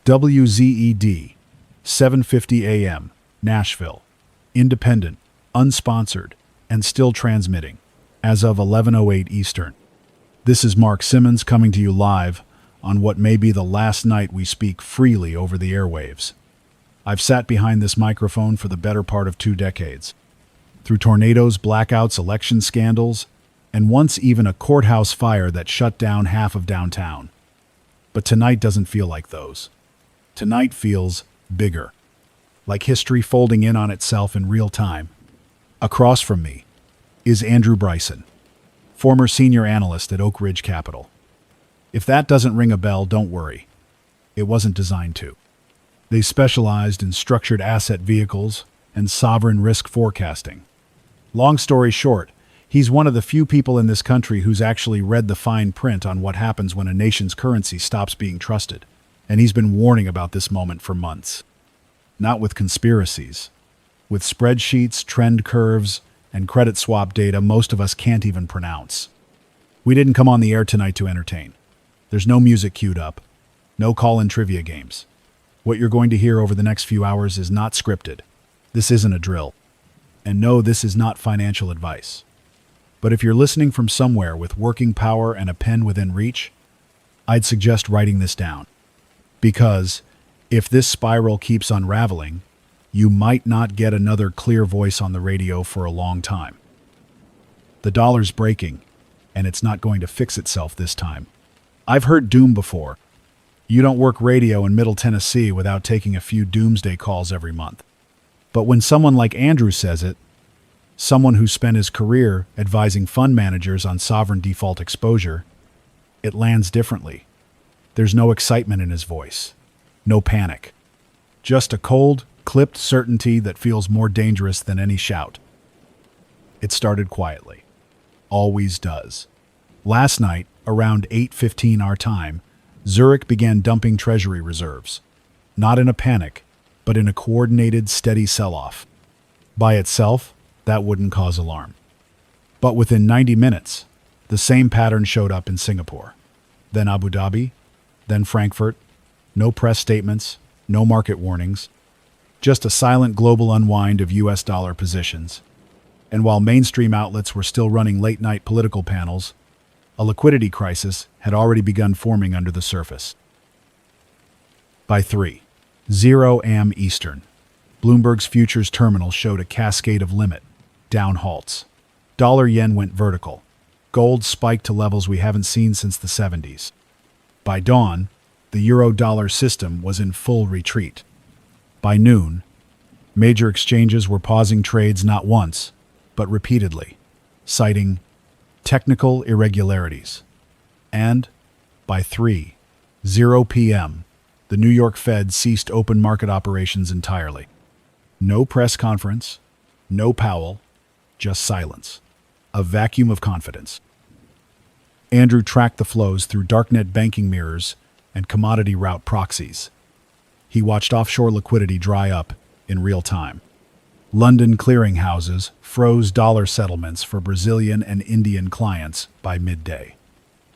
WZED, 7:50 a.m., Nashville. Independent, unsponsored, and still transmitting, as of 11:08 Eastern. This is Mark Simmons coming to you live on what may be the last night we speak freely over the airwaves. I've sat behind this microphone for the better part of 2 decades. Through tornadoes, blackouts, election scandals, and once even a courthouse fire that shut down half of downtown. But tonight doesn't feel like those. Tonight feels bigger, like history folding in on itself in real time. Across from me is Andrew Bryson, former senior analyst at Oak Ridge Capital. If that doesn't ring a bell, don't worry. It wasn't designed to. They specialized in structured asset vehicles and sovereign risk forecasting. Long story short, he's one of the few people in this country who's actually read the fine print on what happens when a nation's currency stops being trusted. And he's been warning about this moment for months. Not with conspiracies. With spreadsheets, trend curves, and credit swap data most of us can't even pronounce. We didn't come on the air tonight to entertain. There's no music queued up. No call-in trivia games. What you're going to hear over the next few hours is not scripted. This isn't a drill. And no, this is not financial advice. But if you're listening from somewhere with working power and a pen within reach, I'd suggest writing this down. Because if this spiral keeps unraveling, you might not get another clear voice on the radio for a long time. The dollar's breaking, and it's not going to fix itself this time. I've heard doom before. You don't work radio in Middle Tennessee without taking a few doomsday calls every month. But when someone like Andrew says it, someone who spent his career advising fund managers on sovereign default exposure, it lands differently. There's no excitement in his voice. No panic. Just a cold, clipped certainty that feels more dangerous than any shout. It started quietly. Always does. Last night, around 8:15 our time, Zurich began dumping treasury reserves. Not in a panic, but in a coordinated, steady sell-off. By itself, that wouldn't cause alarm. But within 90 minutes, the same pattern showed up in Singapore. Then Abu Dhabi, then Frankfurt. No press statements, no market warnings. Just a silent global unwind of US dollar positions. And while mainstream outlets were still running late-night political panels, a liquidity crisis had already begun forming under the surface. By 3:00 a.m. Eastern, Bloomberg's futures terminal showed a cascade of limit, down halts. Dollar-yen went vertical. Gold spiked to levels we haven't seen since the 70s. By dawn, the euro-dollar system was in full retreat. By noon, major exchanges were pausing trades not once, but repeatedly, citing technical irregularities. And by 3:00 p.m., the New York Fed ceased open market operations entirely. No press conference, no Powell, just silence. A vacuum of confidence. Andrew tracked the flows through darknet banking mirrors and commodity route proxies. He watched offshore liquidity dry up in real time. London clearinghouses froze dollar settlements for Brazilian and Indian clients by midday.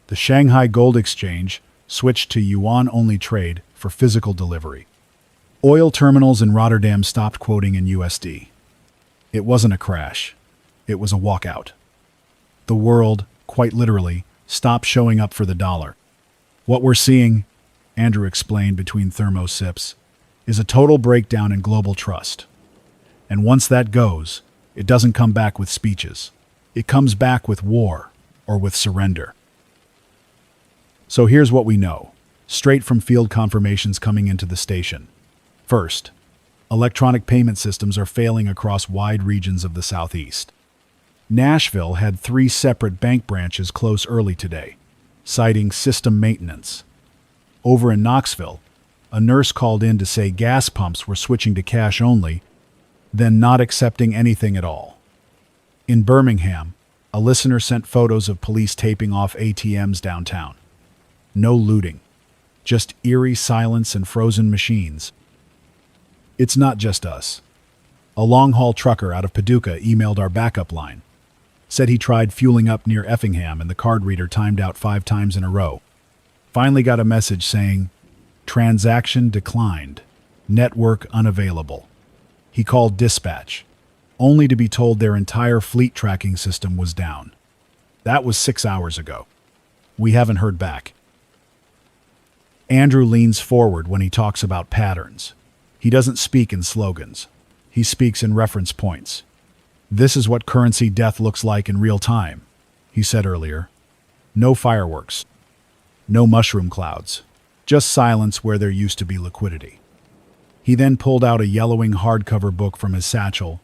The Shanghai Gold Exchange switched to yuan-only trade for physical delivery. Oil terminals in Rotterdam stopped quoting in USD. It wasn't a crash. It was a walkout. The world, quite literally, stopped showing up for the dollar. What we're seeing, Andrew explained between thermo sips, is a total breakdown in global trust. And once that goes, it doesn't come back with speeches. It comes back with war or with surrender. So here's what we know, straight from field confirmations coming into the station. First, electronic payment systems are failing across wide regions of the Southeast. Nashville had 3 separate bank branches close early today, citing system maintenance. Over in Knoxville, a nurse called in to say gas pumps were switching to cash only, then not accepting anything at all. In Birmingham, a listener sent photos of police taping off ATMs downtown. No looting, just eerie silence and frozen machines. It's not just us. A long-haul trucker out of Paducah emailed our backup line. Said he tried fueling up near Effingham and the card reader timed out 5 times in a row. Finally got a message saying, Transaction declined. Network unavailable. He called dispatch, only to be told their entire fleet tracking system was down. That was 6 hours ago. We haven't heard back. Andrew leans forward when he talks about patterns. He doesn't speak in slogans. He speaks in reference points. This is what currency death looks like in real time, he said earlier. No fireworks. No mushroom clouds. Just silence where there used to be liquidity. He then pulled out a yellowing hardcover book from his satchel,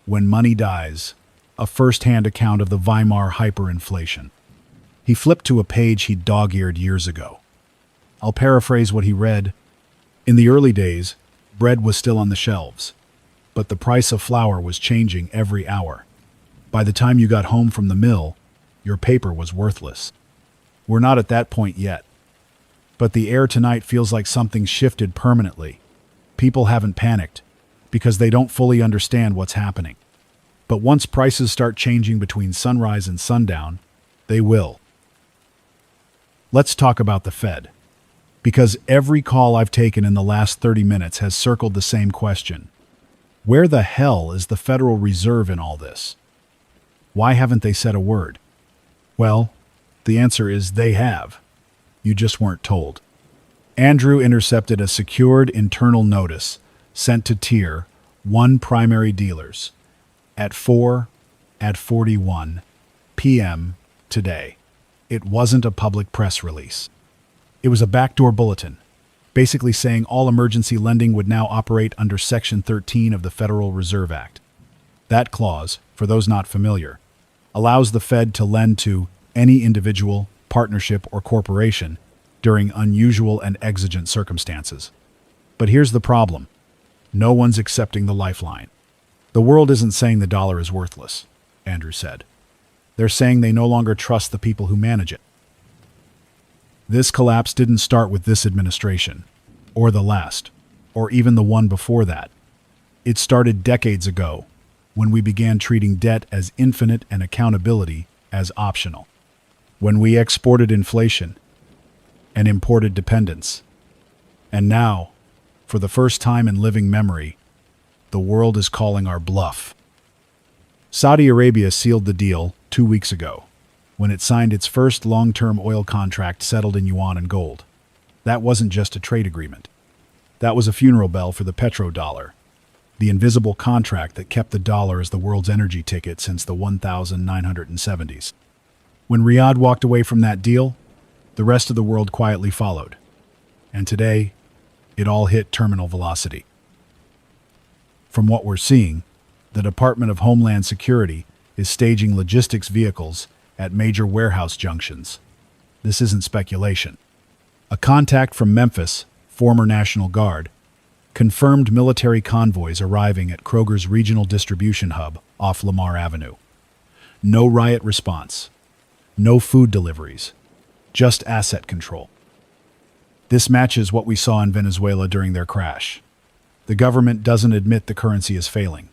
When Money Dies, a first-hand account of the Weimar hyperinflation. He flipped to a page he'd dog-eared years ago. I'll paraphrase what he read. In the early days, bread was still on the shelves, but the price of flour was changing every hour. By the time you got home from the mill, your paper was worthless. We're not at that point yet. But the air tonight feels like something shifted permanently. People haven't panicked, because they don't fully understand what's happening. But once prices start changing between sunrise and sundown, they will. Let's talk about the Fed. Because every call I've taken in the last 30 minutes has circled the same question. Where the hell is the Federal Reserve in all this? Why haven't they said a word? Well, the answer is they have. You just weren't told. Andrew intercepted a secured internal notice sent to Tier 1 primary dealers at 4:41 p.m. today. It wasn't a public press release. It was a backdoor bulletin, basically saying all emergency lending would now operate under Section 13 of the Federal Reserve Act. That clause, for those not familiar, allows the Fed to lend to any individual, partnership, or corporation during unusual and exigent circumstances. But here's the problem. No one's accepting the lifeline. The world isn't saying the dollar is worthless, Andrew said. They're saying they no longer trust the people who manage it. This collapse didn't start with this administration, or the last, or even the one before that. It started decades ago, when we began treating debt as infinite and accountability as optional. When we exported inflation and imported dependence. And now, for the first time in living memory, the world is calling our bluff. Saudi Arabia sealed the deal 2 weeks ago, when it signed its first long-term oil contract settled in yuan and gold. That wasn't just a trade agreement. That was a funeral bell for the petrodollar, the invisible contract that kept the dollar as the world's energy ticket since the 1970s. When Riyadh walked away from that deal, the rest of the world quietly followed. And today, it all hit terminal velocity. From what we're seeing, the Department of Homeland Security is staging logistics vehicles at major warehouse junctions. This isn't speculation. A contact from Memphis, former National Guard, confirmed military convoys arriving at Kroger's regional distribution hub off Lamar Avenue. No riot response. No food deliveries. Just asset control. This matches what we saw in Venezuela during their crash. The government doesn't admit the currency is failing.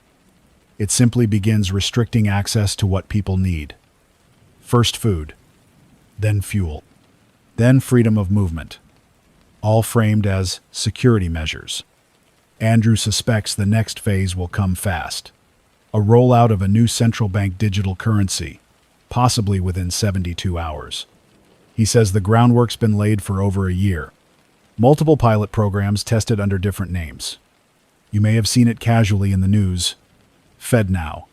It simply begins restricting access to what people need. First food, then fuel, then freedom of movement, all framed as security measures. Andrew suspects the next phase will come fast. A rollout of a new central bank digital currency, possibly within 72 hours. He says the groundwork's been laid for over a year. Multiple pilot programs tested under different names. You may have seen it casually in the news. FedNow,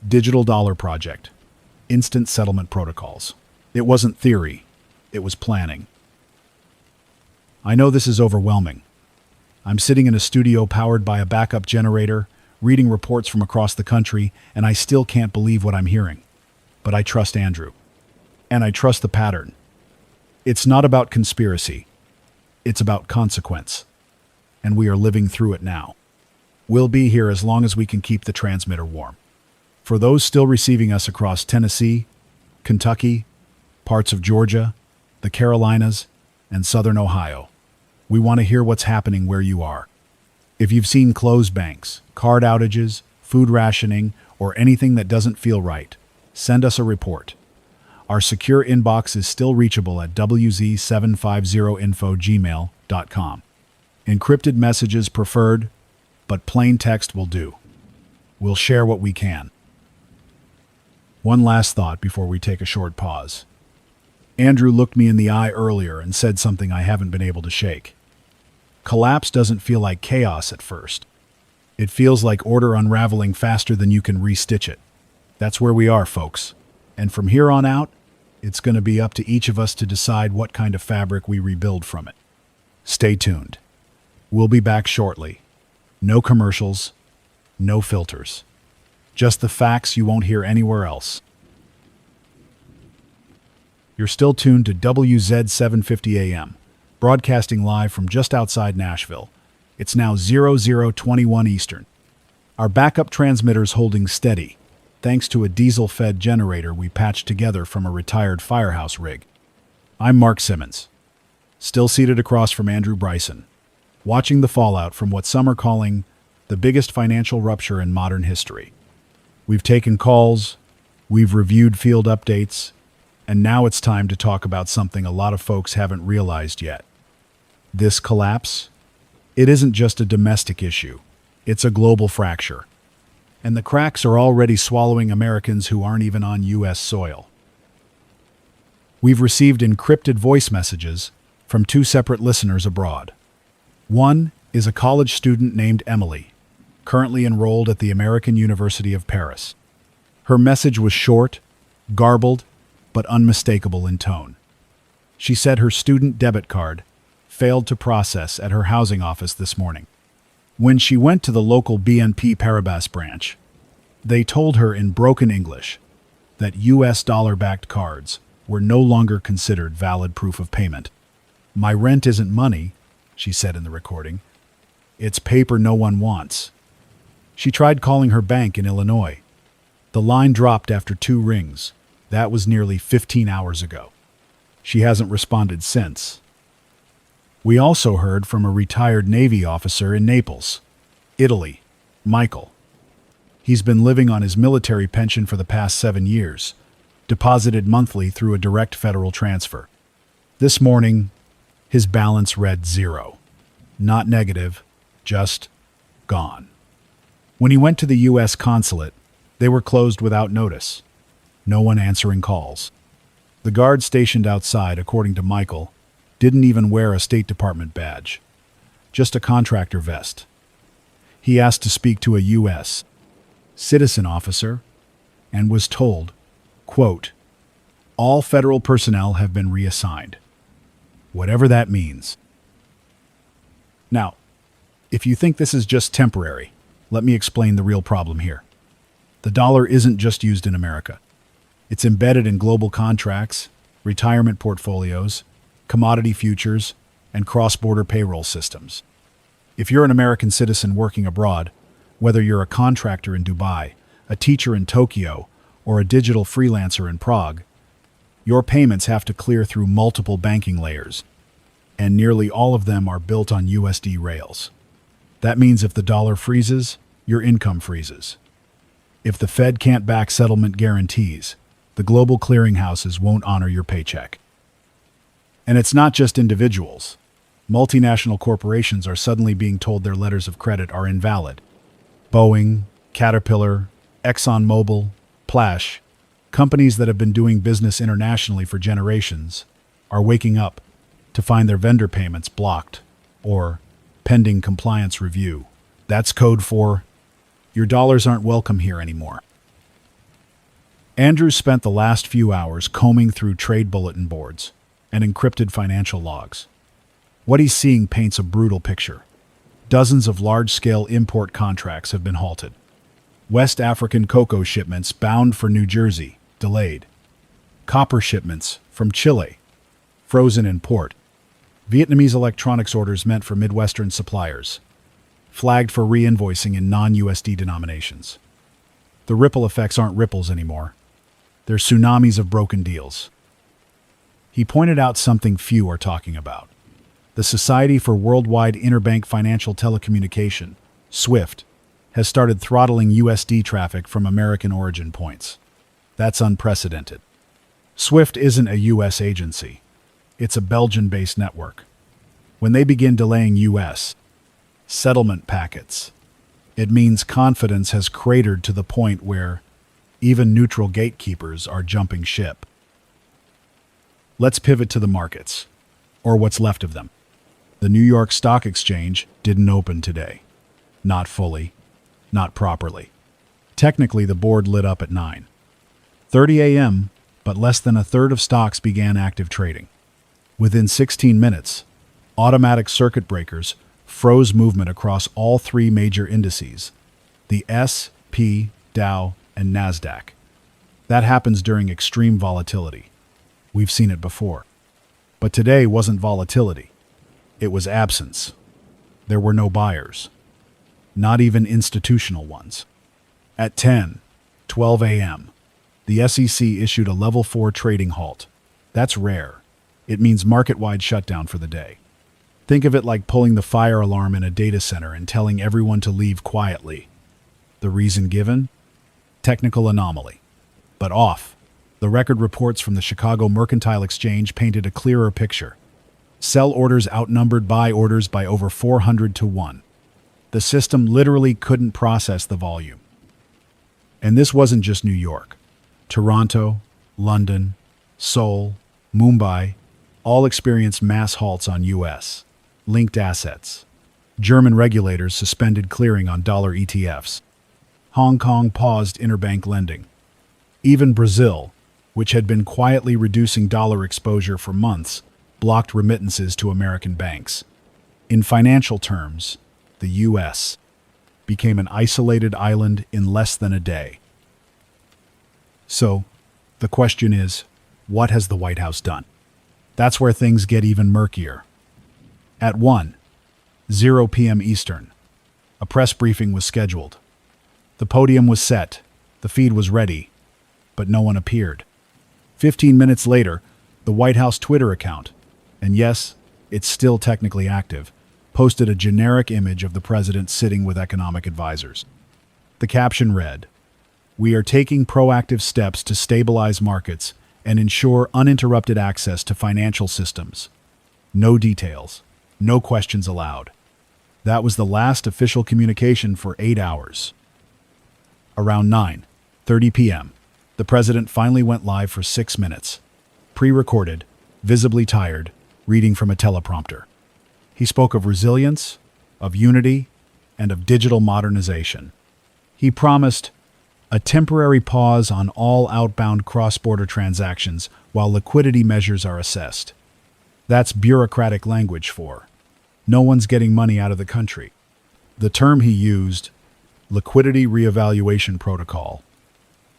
Digital Dollar Project, Instant Settlement Protocols. It wasn't theory, it was planning. I know this is overwhelming. I'm sitting in a studio powered by a backup generator, reading reports from across the country, and I still can't believe what I'm hearing. But I trust Andrew. And I trust the pattern. It's not about conspiracy. It's about consequence. And we are living through it now. We'll be here as long as we can keep the transmitter warm. For those still receiving us across Tennessee, Kentucky, parts of Georgia, the Carolinas, and southern Ohio, we want to hear what's happening where you are. If you've seen closed banks, card outages, food rationing, or anything that doesn't feel right, send us a report. Our secure inbox is still reachable at wz750info@gmail.com. Encrypted messages preferred, but plain text will do. We'll share what we can. One last thought before we take a short pause. Andrew looked me in the eye earlier and said something I haven't been able to shake. Collapse doesn't feel like chaos at first. It feels like order unraveling faster than you can restitch it. That's where we are, folks. And from here on out, it's going to be up to each of us to decide what kind of fabric we rebuild from it. Stay tuned. We'll be back shortly. No commercials, no filters. Just the facts you won't hear anywhere else. You're still tuned to WZ 750 AM, broadcasting live from just outside Nashville. It's now 0021 Eastern. Our backup transmitter's holding steady, thanks to a diesel-fed generator we patched together from a retired firehouse rig. I'm Mark Simmons, still seated across from Andrew Bryson, watching the fallout from what some are calling the biggest financial rupture in modern history. We've taken calls, we've reviewed field updates, and now it's time to talk about something a lot of folks haven't realized yet. This collapse? It isn't just a domestic issue, it's a global fracture. And the cracks are already swallowing Americans who aren't even on U.S. soil. We've received encrypted voice messages from two separate listeners abroad. One is a college student named Emily, currently enrolled at the American University of Paris. Her message was short, garbled, but unmistakable in tone. She said her student debit card failed to process at her housing office this morning. When she went to the local BNP Paribas branch, they told her in broken English that US dollar-backed cards were no longer considered valid proof of payment. "My rent isn't money," she said in the recording. "It's paper no one wants." She tried calling her bank in Illinois. The line dropped after 2 rings. That was nearly 15 hours ago. She hasn't responded since. We also heard from a retired Navy officer in Naples, Italy, Michael. He's been living on his military pension for the past 7 years, deposited monthly through a direct federal transfer. This morning, his balance read 0. Not negative, just gone. When he went to the U.S. consulate, they were closed without notice. No one answering calls. The guard stationed outside, according to Michael, didn't even wear a State Department badge, just a contractor vest. He asked to speak to a U.S. citizen officer and was told, quote, "All federal personnel have been reassigned," whatever that means. Now, if you think this is just temporary, let me explain the real problem here. The dollar isn't just used in America. It's embedded in global contracts, retirement portfolios, commodity futures, and cross-border payroll systems. If you're an American citizen working abroad, whether you're a contractor in Dubai, a teacher in Tokyo, or a digital freelancer in Prague, your payments have to clear through multiple banking layers, and nearly all of them are built on USD rails. That means if the dollar freezes, your income freezes. If the Fed can't back settlement guarantees, the global clearinghouses won't honor your paycheck. And it's not just individuals. Multinational corporations are suddenly being told their letters of credit are invalid. Boeing, Caterpillar, ExxonMobil, Plash, companies that have been doing business internationally for generations, are waking up to find their vendor payments blocked or pending compliance review. That's code for, your dollars aren't welcome here anymore. Andrew spent the last few hours combing through trade bulletin boards and encrypted financial logs. What he's seeing paints a brutal picture. Dozens of large-scale import contracts have been halted. West African cocoa shipments bound for New Jersey, delayed. Copper shipments from Chile, frozen in port. Vietnamese electronics orders meant for Midwestern suppliers, flagged for re-invoicing in non-USD denominations. The ripple effects aren't ripples anymore. They're tsunamis of broken deals. He pointed out something few are talking about. The Society for Worldwide Interbank Financial Telecommunication, SWIFT, has started throttling USD traffic from American origin points. That's unprecedented. SWIFT isn't a US agency. It's a Belgian-based network. When they begin delaying U.S. settlement packets, it means confidence has cratered to the point where even neutral gatekeepers are jumping ship. Let's pivot to the markets, or what's left of them. The New York Stock Exchange didn't open today. Not fully, not properly. Technically, the board lit up at 9:30 a.m., but less than a third of stocks began active trading. Within 16 minutes, automatic circuit breakers froze movement across all three major indices, the S&P, Dow, and NASDAQ. That happens during extreme volatility. We've seen it before. But today wasn't volatility. It was absence. There were no buyers. Not even institutional ones. At 10:12 a.m., the SEC issued a Level 4 trading halt. That's rare. It means market-wide shutdown for the day. Think of it like pulling the fire alarm in a data center and telling everyone to leave quietly. The reason given? Technical anomaly. But off. The record reports from the Chicago Mercantile Exchange painted a clearer picture. Sell orders outnumbered buy orders by over 400 to 1. The system literally couldn't process the volume. And this wasn't just New York. Toronto, London, Seoul, Mumbai all experienced mass halts on U.S. linked assets. German regulators suspended clearing on dollar ETFs. Hong Kong paused interbank lending. Even Brazil, which had been quietly reducing dollar exposure for months, blocked remittances to American banks. In financial terms, the U.S. became an isolated island in less than a day. So, the question is, what has the White House done? That's where things get even murkier. At 1:00 p.m. Eastern, a press briefing was scheduled. The podium was set, the feed was ready, but no one appeared. 15 minutes later, the White House Twitter account, and yes, it's still technically active, posted a generic image of the president sitting with economic advisors. The caption read, "We are taking proactive steps to stabilize markets and ensure uninterrupted access to financial systems. No details, no questions allowed." That was the last official communication for 8 hours. Around 9:30 p.m., the president finally went live for 6 minutes, pre-recorded, visibly tired, reading from a teleprompter. He spoke of resilience, of unity, and of digital modernization. He promised a temporary pause on all outbound cross-border transactions while liquidity measures are assessed. That's bureaucratic language for no one's getting money out of the country. The term he used, liquidity reevaluation protocol,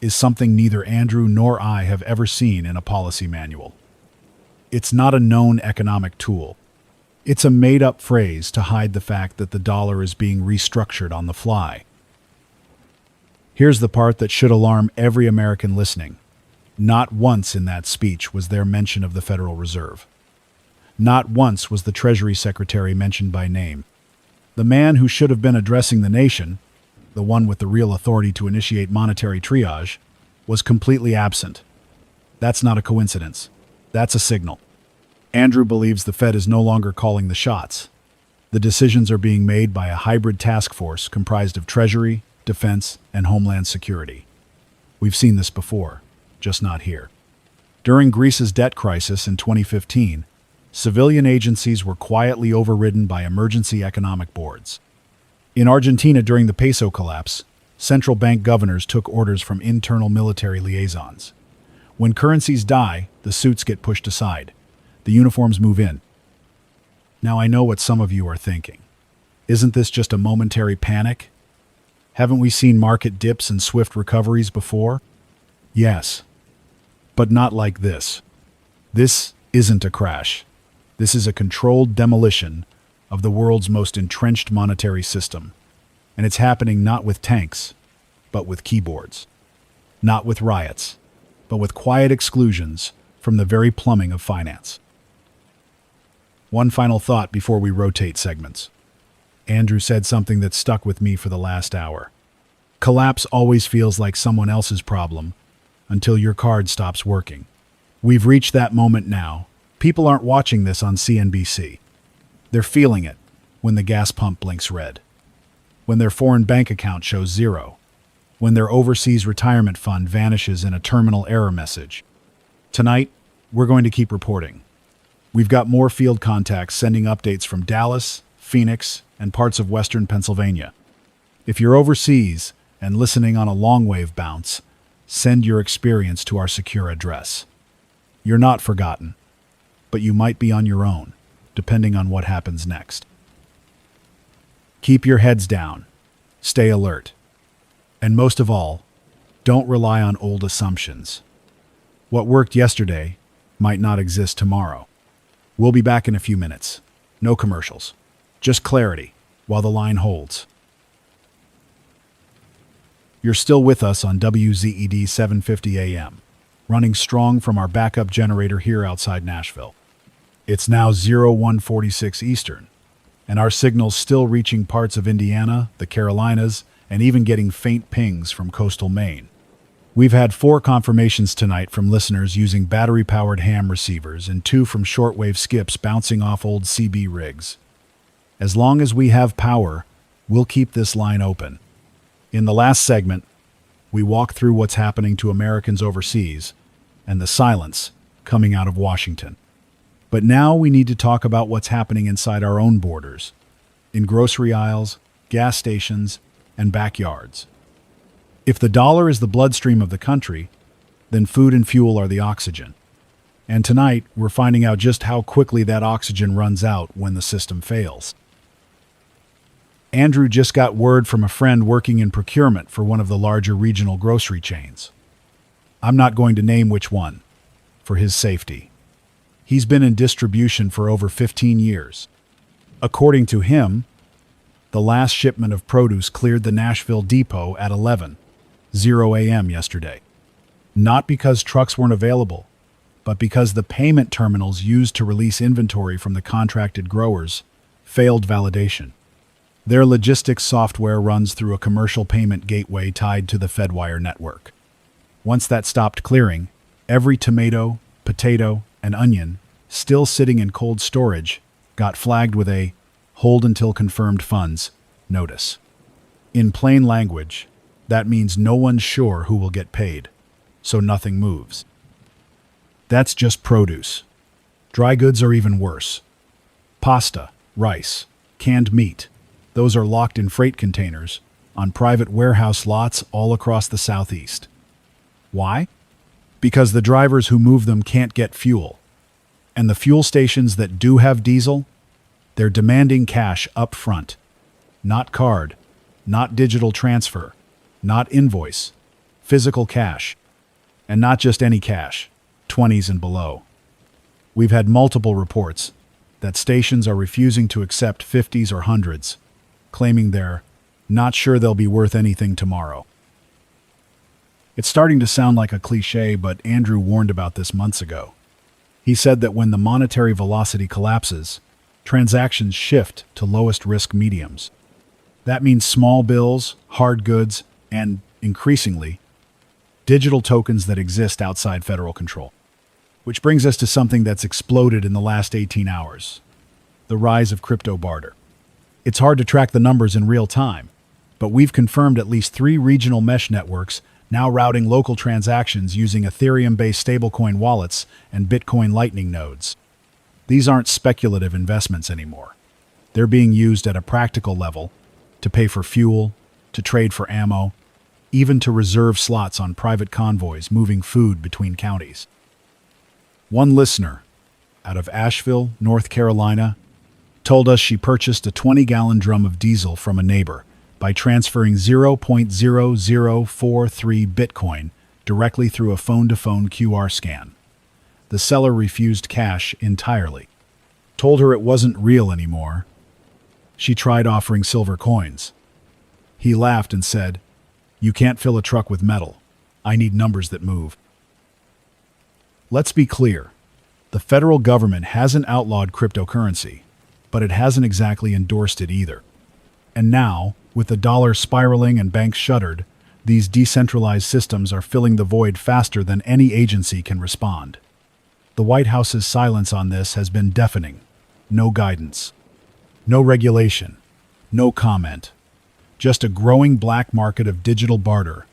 is something neither Andrew nor I have ever seen in a policy manual. It's not a known economic tool. It's a made-up phrase to hide the fact that the dollar is being restructured on the fly. Here's the part that should alarm every American listening. Not once in that speech was there mention of the Federal Reserve. Not once was the Treasury Secretary mentioned by name. The man who should have been addressing the nation, the one with the real authority to initiate monetary triage, was completely absent. That's not a coincidence. That's a signal. Andrew believes the Fed is no longer calling the shots. The decisions are being made by a hybrid task force comprised of Treasury, Defense, and Homeland Security. We've seen this before, just not here. During Greece's debt crisis in 2015, civilian agencies were quietly overridden by emergency economic boards. In Argentina during the peso collapse, central bank governors took orders from internal military liaisons. When currencies die, the suits get pushed aside. The uniforms move in. Now I know what some of you are thinking. Isn't this just a momentary panic? Haven't we seen market dips and swift recoveries before? Yes, but not like this. This isn't a crash. This is a controlled demolition of the world's most entrenched monetary system. And it's happening not with tanks, but with keyboards. Not with riots, but with quiet exclusions from the very plumbing of finance. One final thought before we rotate segments. Andrew said something that stuck with me for the last hour. Collapse always feels like someone else's problem until your card stops working. We've reached that moment now. People aren't watching this on CNBC. They're feeling it when the gas pump blinks red, when their foreign bank account shows zero, when their overseas retirement fund vanishes in a terminal error message. Tonight, we're going to keep reporting. We've got more field contacts sending updates from Dallas, Phoenix, and parts of western Pennsylvania. If you're overseas and listening on a long wave bounce, send your experience to our secure address. You're not forgotten, but you might be on your own, depending on what happens next. Keep your heads down, stay alert, and most of all, don't rely on old assumptions. What worked yesterday might not exist tomorrow. We'll be back in a few minutes. No commercials, just clarity while the line holds. You're still with us on WZED 750 AM, running strong from our backup generator here outside Nashville. It's now 0146 Eastern, and our signal's still reaching parts of Indiana, the Carolinas, and even getting faint pings from coastal Maine. We've had 4 confirmations tonight from listeners using battery-powered ham receivers and 2 from shortwave skips bouncing off old CB rigs. As long as we have power, we'll keep this line open. In the last segment, we walked through what's happening to Americans overseas and the silence coming out of Washington. But now we need to talk about what's happening inside our own borders, in grocery aisles, gas stations, and backyards. If the dollar is the bloodstream of the country, then food and fuel are the oxygen. And tonight, we're finding out just how quickly that oxygen runs out when the system fails. Andrew just got word from a friend working in procurement for one of the larger regional grocery chains. I'm not going to name which one, for his safety. He's been in distribution for over 15 years. According to him, the last shipment of produce cleared the Nashville depot at 11:00 a.m. yesterday. Not because trucks weren't available, but because the payment terminals used to release inventory from the contracted growers failed validation. Their logistics software runs through a commercial payment gateway tied to the Fedwire network. Once that stopped clearing, every tomato, potato, and onion still sitting in cold storage got flagged with a "hold until confirmed funds" notice. In plain language, that means no one's sure who will get paid, so nothing moves. That's just produce. Dry goods are even worse. Pasta, rice, canned meat, those are locked in freight containers on private warehouse lots all across the Southeast. Why? Because the drivers who move them can't get fuel. And the fuel stations that do have diesel, they're demanding cash up front. Not card, not digital transfer, not invoice, physical cash. And not just any cash, 20s and below. We've had multiple reports that stations are refusing to accept 50s or 100s, claiming they're not sure they'll be worth anything tomorrow. It's starting to sound like a cliche, but Andrew warned about this months ago. He said that when the monetary velocity collapses, transactions shift to lowest risk mediums. That means small bills, hard goods, and, increasingly, digital tokens that exist outside federal control. Which brings us to something that's exploded in the last 18 hours: the rise of crypto barter. It's hard to track the numbers in real time, but we've confirmed at least 3 regional mesh networks now routing local transactions using Ethereum-based stablecoin wallets and Bitcoin Lightning nodes. These aren't speculative investments anymore. They're being used at a practical level to pay for fuel, to trade for ammo, even to reserve slots on private convoys moving food between counties. One listener, out of Asheville, North Carolina, told us she purchased a 20-gallon drum of diesel from a neighbor by transferring 0.0043 Bitcoin directly through a phone-to-phone QR scan. The seller refused cash entirely, told her it wasn't real anymore. She tried offering silver coins. He laughed and said, "You can't fill a truck with metal. I need numbers that move." Let's be clear. The federal government hasn't outlawed cryptocurrency, but it hasn't exactly endorsed it either. And now, with the dollar spiraling and banks shuttered, these decentralized systems are filling the void faster than any agency can respond. The White House's silence on this has been deafening. No guidance. No regulation, no comment. Just a growing black market of digital barter,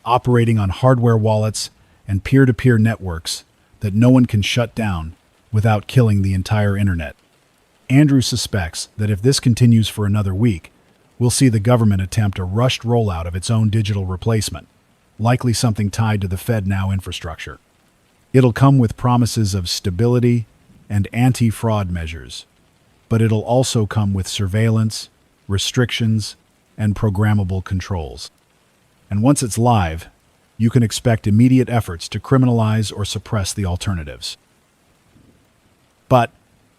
operating on hardware wallets and peer-to-peer networks that no one can shut down without killing the entire internet. Andrew suspects that if this continues for another week, we'll see the government attempt a rushed rollout of its own digital replacement, likely something tied to the FedNow infrastructure. It'll come with promises of stability and anti-fraud measures, but it'll also come with surveillance, restrictions, and programmable controls. And once it's live, you can expect immediate efforts to criminalize or suppress the alternatives. But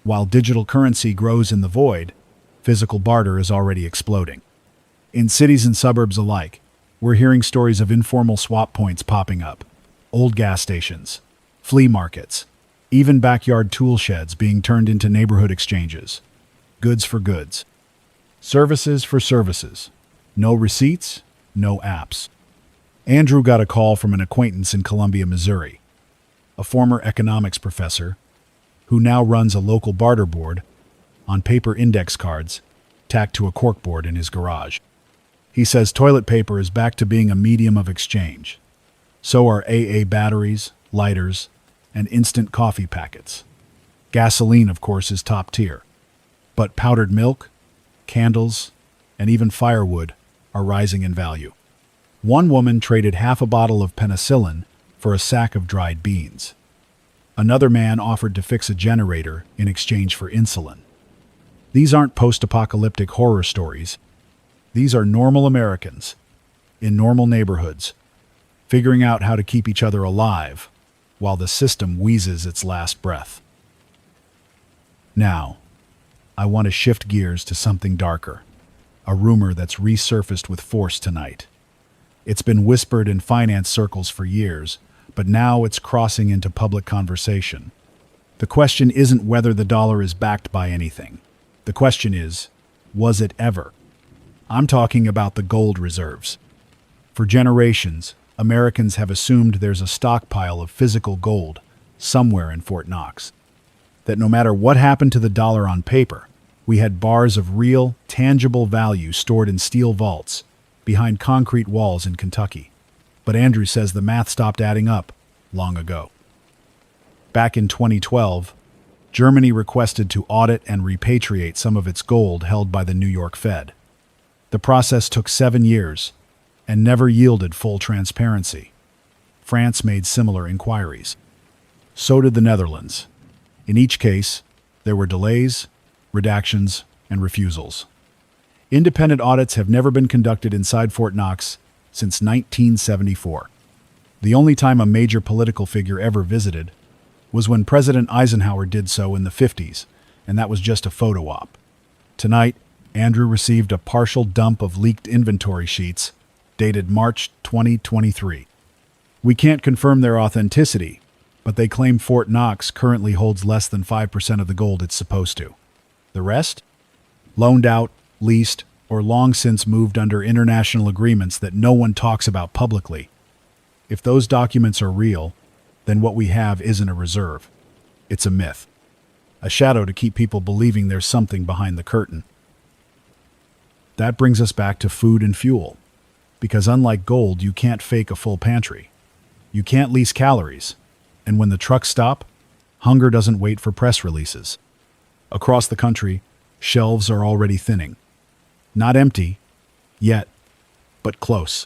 while digital currency grows in the void, physical barter is already exploding. In cities and suburbs alike, we're hearing stories of informal swap points popping up, old gas stations, flea markets, even backyard tool sheds being turned into neighborhood exchanges. Goods for goods. Services for services. No receipts, no apps. Andrew got a call from an acquaintance in Columbia, Missouri, a former economics professor who now runs a local barter board on paper index cards tacked to a corkboard in his garage. He says toilet paper is back to being a medium of exchange. So are AA batteries, lighters, and instant coffee packets. Gasoline, of course, is top tier. But powdered milk, candles, and even firewood are rising in value. One woman traded half a bottle of penicillin for a sack of dried beans. Another man offered to fix a generator in exchange for insulin. These aren't post-apocalyptic horror stories. These are normal Americans in normal neighborhoods, figuring out how to keep each other alive while the system wheezes its last breath. Now, I want to shift gears to something darker, a rumor that's resurfaced with force tonight. It's been whispered in finance circles for years, but now it's crossing into public conversation. The question isn't whether the dollar is backed by anything. The question is, was it ever? I'm talking about the gold reserves. For generations, Americans have assumed there's a stockpile of physical gold somewhere in Fort Knox. That no matter what happened to the dollar on paper, we had bars of real, tangible value stored in steel vaults behind concrete walls in Kentucky. But Andrew says the math stopped adding up long ago. Back in 2012, Germany requested to audit and repatriate some of its gold held by the New York Fed. The process took 7 years and never yielded full transparency. France made similar inquiries. So did the Netherlands. In each case, there were delays, redactions, and refusals. Independent audits have never been conducted inside Fort Knox since 1974. The only time a major political figure ever visited was when President Eisenhower did so in the 50s, and that was just a photo op. Tonight, Andrew received a partial dump of leaked inventory sheets dated March 2023. We can't confirm their authenticity, but they claim Fort Knox currently holds less than 5% of the gold it's supposed to. The rest? Loaned out, leased, or long since moved under international agreements that no one talks about publicly. If those documents are real, then what we have isn't a reserve. It's a myth. A shadow to keep people believing there's something behind the curtain. That brings us back to food and fuel. Because unlike gold, you can't fake a full pantry. You can't lease calories. And when the trucks stop, hunger doesn't wait for press releases. Across the country, shelves are already thinning. Not empty, yet, but close.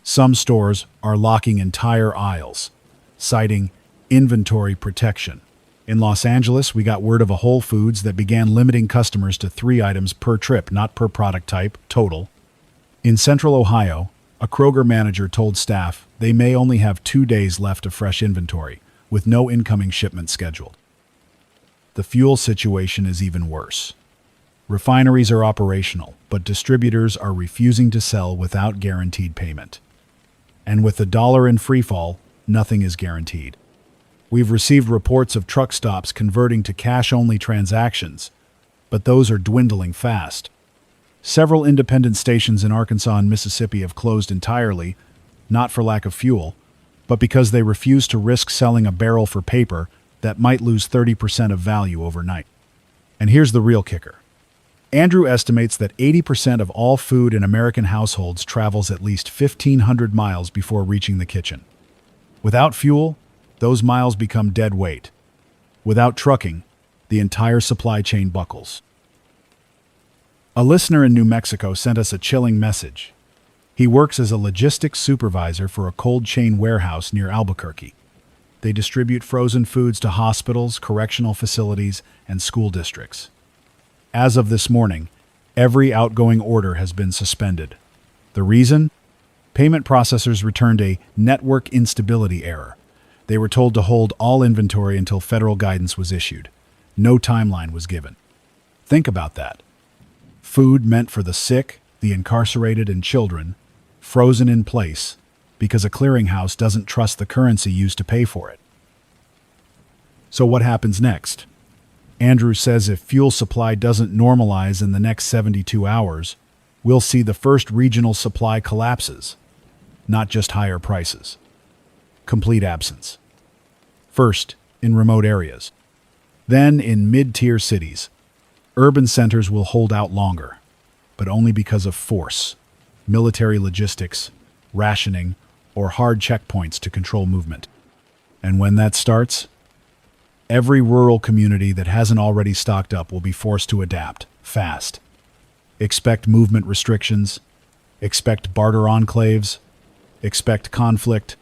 Some stores are locking entire aisles, citing inventory protection. In Los Angeles, we got word of a Whole Foods that began limiting customers to 3 items per trip, not per product type, total. In Central Ohio, a Kroger manager told staff they may only have 2 days left of fresh inventory, with no incoming shipment scheduled. The fuel situation is even worse. Refineries are operational, but distributors are refusing to sell without guaranteed payment. And with the dollar in freefall, nothing is guaranteed. We've received reports of truck stops converting to cash-only transactions, but those are dwindling fast. Several independent stations in Arkansas and Mississippi have closed entirely, not for lack of fuel, but because they refuse to risk selling a barrel for paper that might lose 30% of value overnight. And here's the real kicker. Andrew estimates that 80% of all food in American households travels at least 1,500 miles before reaching the kitchen. Without fuel, those miles become dead weight. Without trucking, the entire supply chain buckles. A listener in New Mexico sent us a chilling message. He works as a logistics supervisor for a cold chain warehouse near Albuquerque. They distribute frozen foods to hospitals, correctional facilities, and school districts. As of this morning, every outgoing order has been suspended. The reason? Payment processors returned a network instability error. They were told to hold all inventory until federal guidance was issued. No timeline was given. Think about that. Food meant for the sick, the incarcerated, and children, frozen in place because a clearinghouse doesn't trust the currency used to pay for it. So what happens next? Andrew says if fuel supply doesn't normalize in the next 72 hours, we'll see the first regional supply collapses, not just higher prices. Complete absence. First, in remote areas. Then in mid-tier cities. Urban centers will hold out longer, but only because of force, military logistics, rationing, or hard checkpoints to control movement. And when that starts, every rural community that hasn't already stocked up will be forced to adapt, fast. Expect movement restrictions, expect barter enclaves, expect conflict.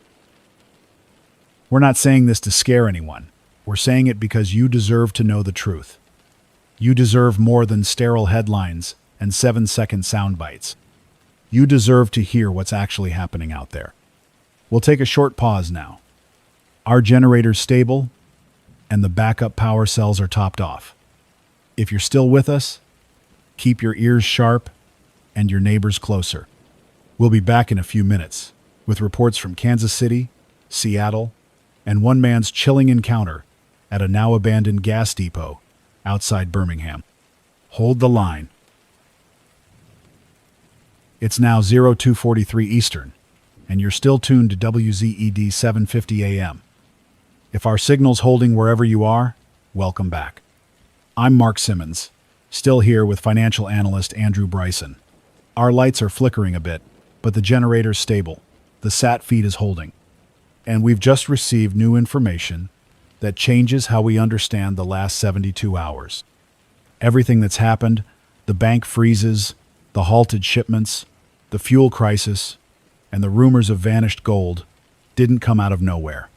We're not saying this to scare anyone. We're saying it because you deserve to know the truth. You deserve more than sterile headlines and 7-second sound bites. You deserve to hear what's actually happening out there. We'll take a short pause now. Our generator's stable, and the backup power cells are topped off. If you're still with us, keep your ears sharp and your neighbors closer. We'll be back in a few minutes with reports from Kansas City, Seattle, and one man's chilling encounter at a now-abandoned gas depot outside Birmingham. Hold the line. It's now 02:43 Eastern, and you're still tuned to WZED 750 AM. If our signal's holding wherever you are, welcome back. I'm Mark Simmons, still here with financial analyst Andrew Bryson. Our lights are flickering a bit, but the generator's stable. The sat feed is holding. And we've just received new information that changes how we understand the last 72 hours. Everything that's happened, the bank freezes, the halted shipments, the fuel crisis, and the rumors of vanished gold, didn't come out of nowhere.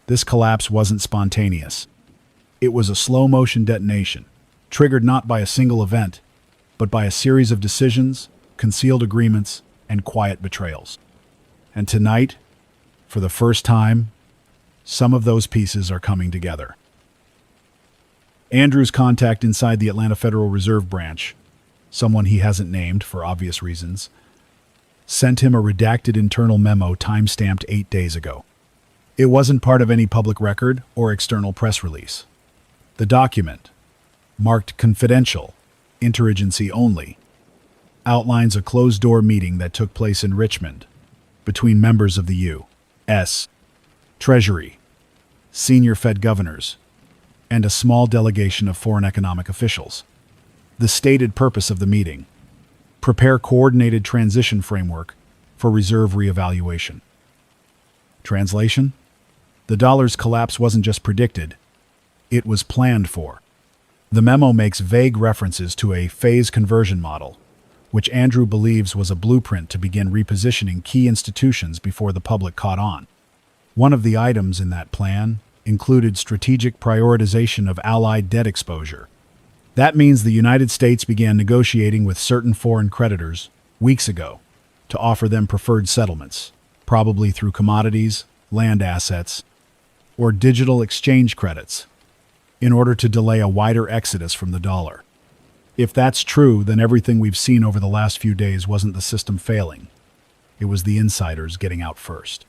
This collapse wasn't spontaneous. It was a slow-motion detonation, triggered not by a single event, but by a series of decisions, concealed agreements, and quiet betrayals. And tonight, for the first time, some of those pieces are coming together. Andrew's contact inside the Atlanta Federal Reserve Branch, someone he hasn't named for obvious reasons, sent him a redacted internal memo time-stamped 8 days ago. It wasn't part of any public record or external press release. The document, marked confidential, interagency only, outlines a closed-door meeting that took place in Richmond between members of the U.S. Treasury, senior Fed governors, and a small delegation of foreign economic officials. The stated purpose of the meeting: prepare coordinated transition framework for reserve reevaluation. Translation? The dollar's collapse wasn't just predicted, it was planned for. The memo makes vague references to a phase conversion model, which Andrew believes was a blueprint to begin repositioning key institutions before the public caught on. One of the items in that plan included strategic prioritization of allied debt exposure. That means the United States began negotiating with certain foreign creditors weeks ago to offer them preferred settlements, probably through commodities, land assets, or digital exchange credits, in order to delay a wider exodus from the dollar. If that's true, then everything we've seen over the last few days wasn't the system failing. It was the insiders getting out first.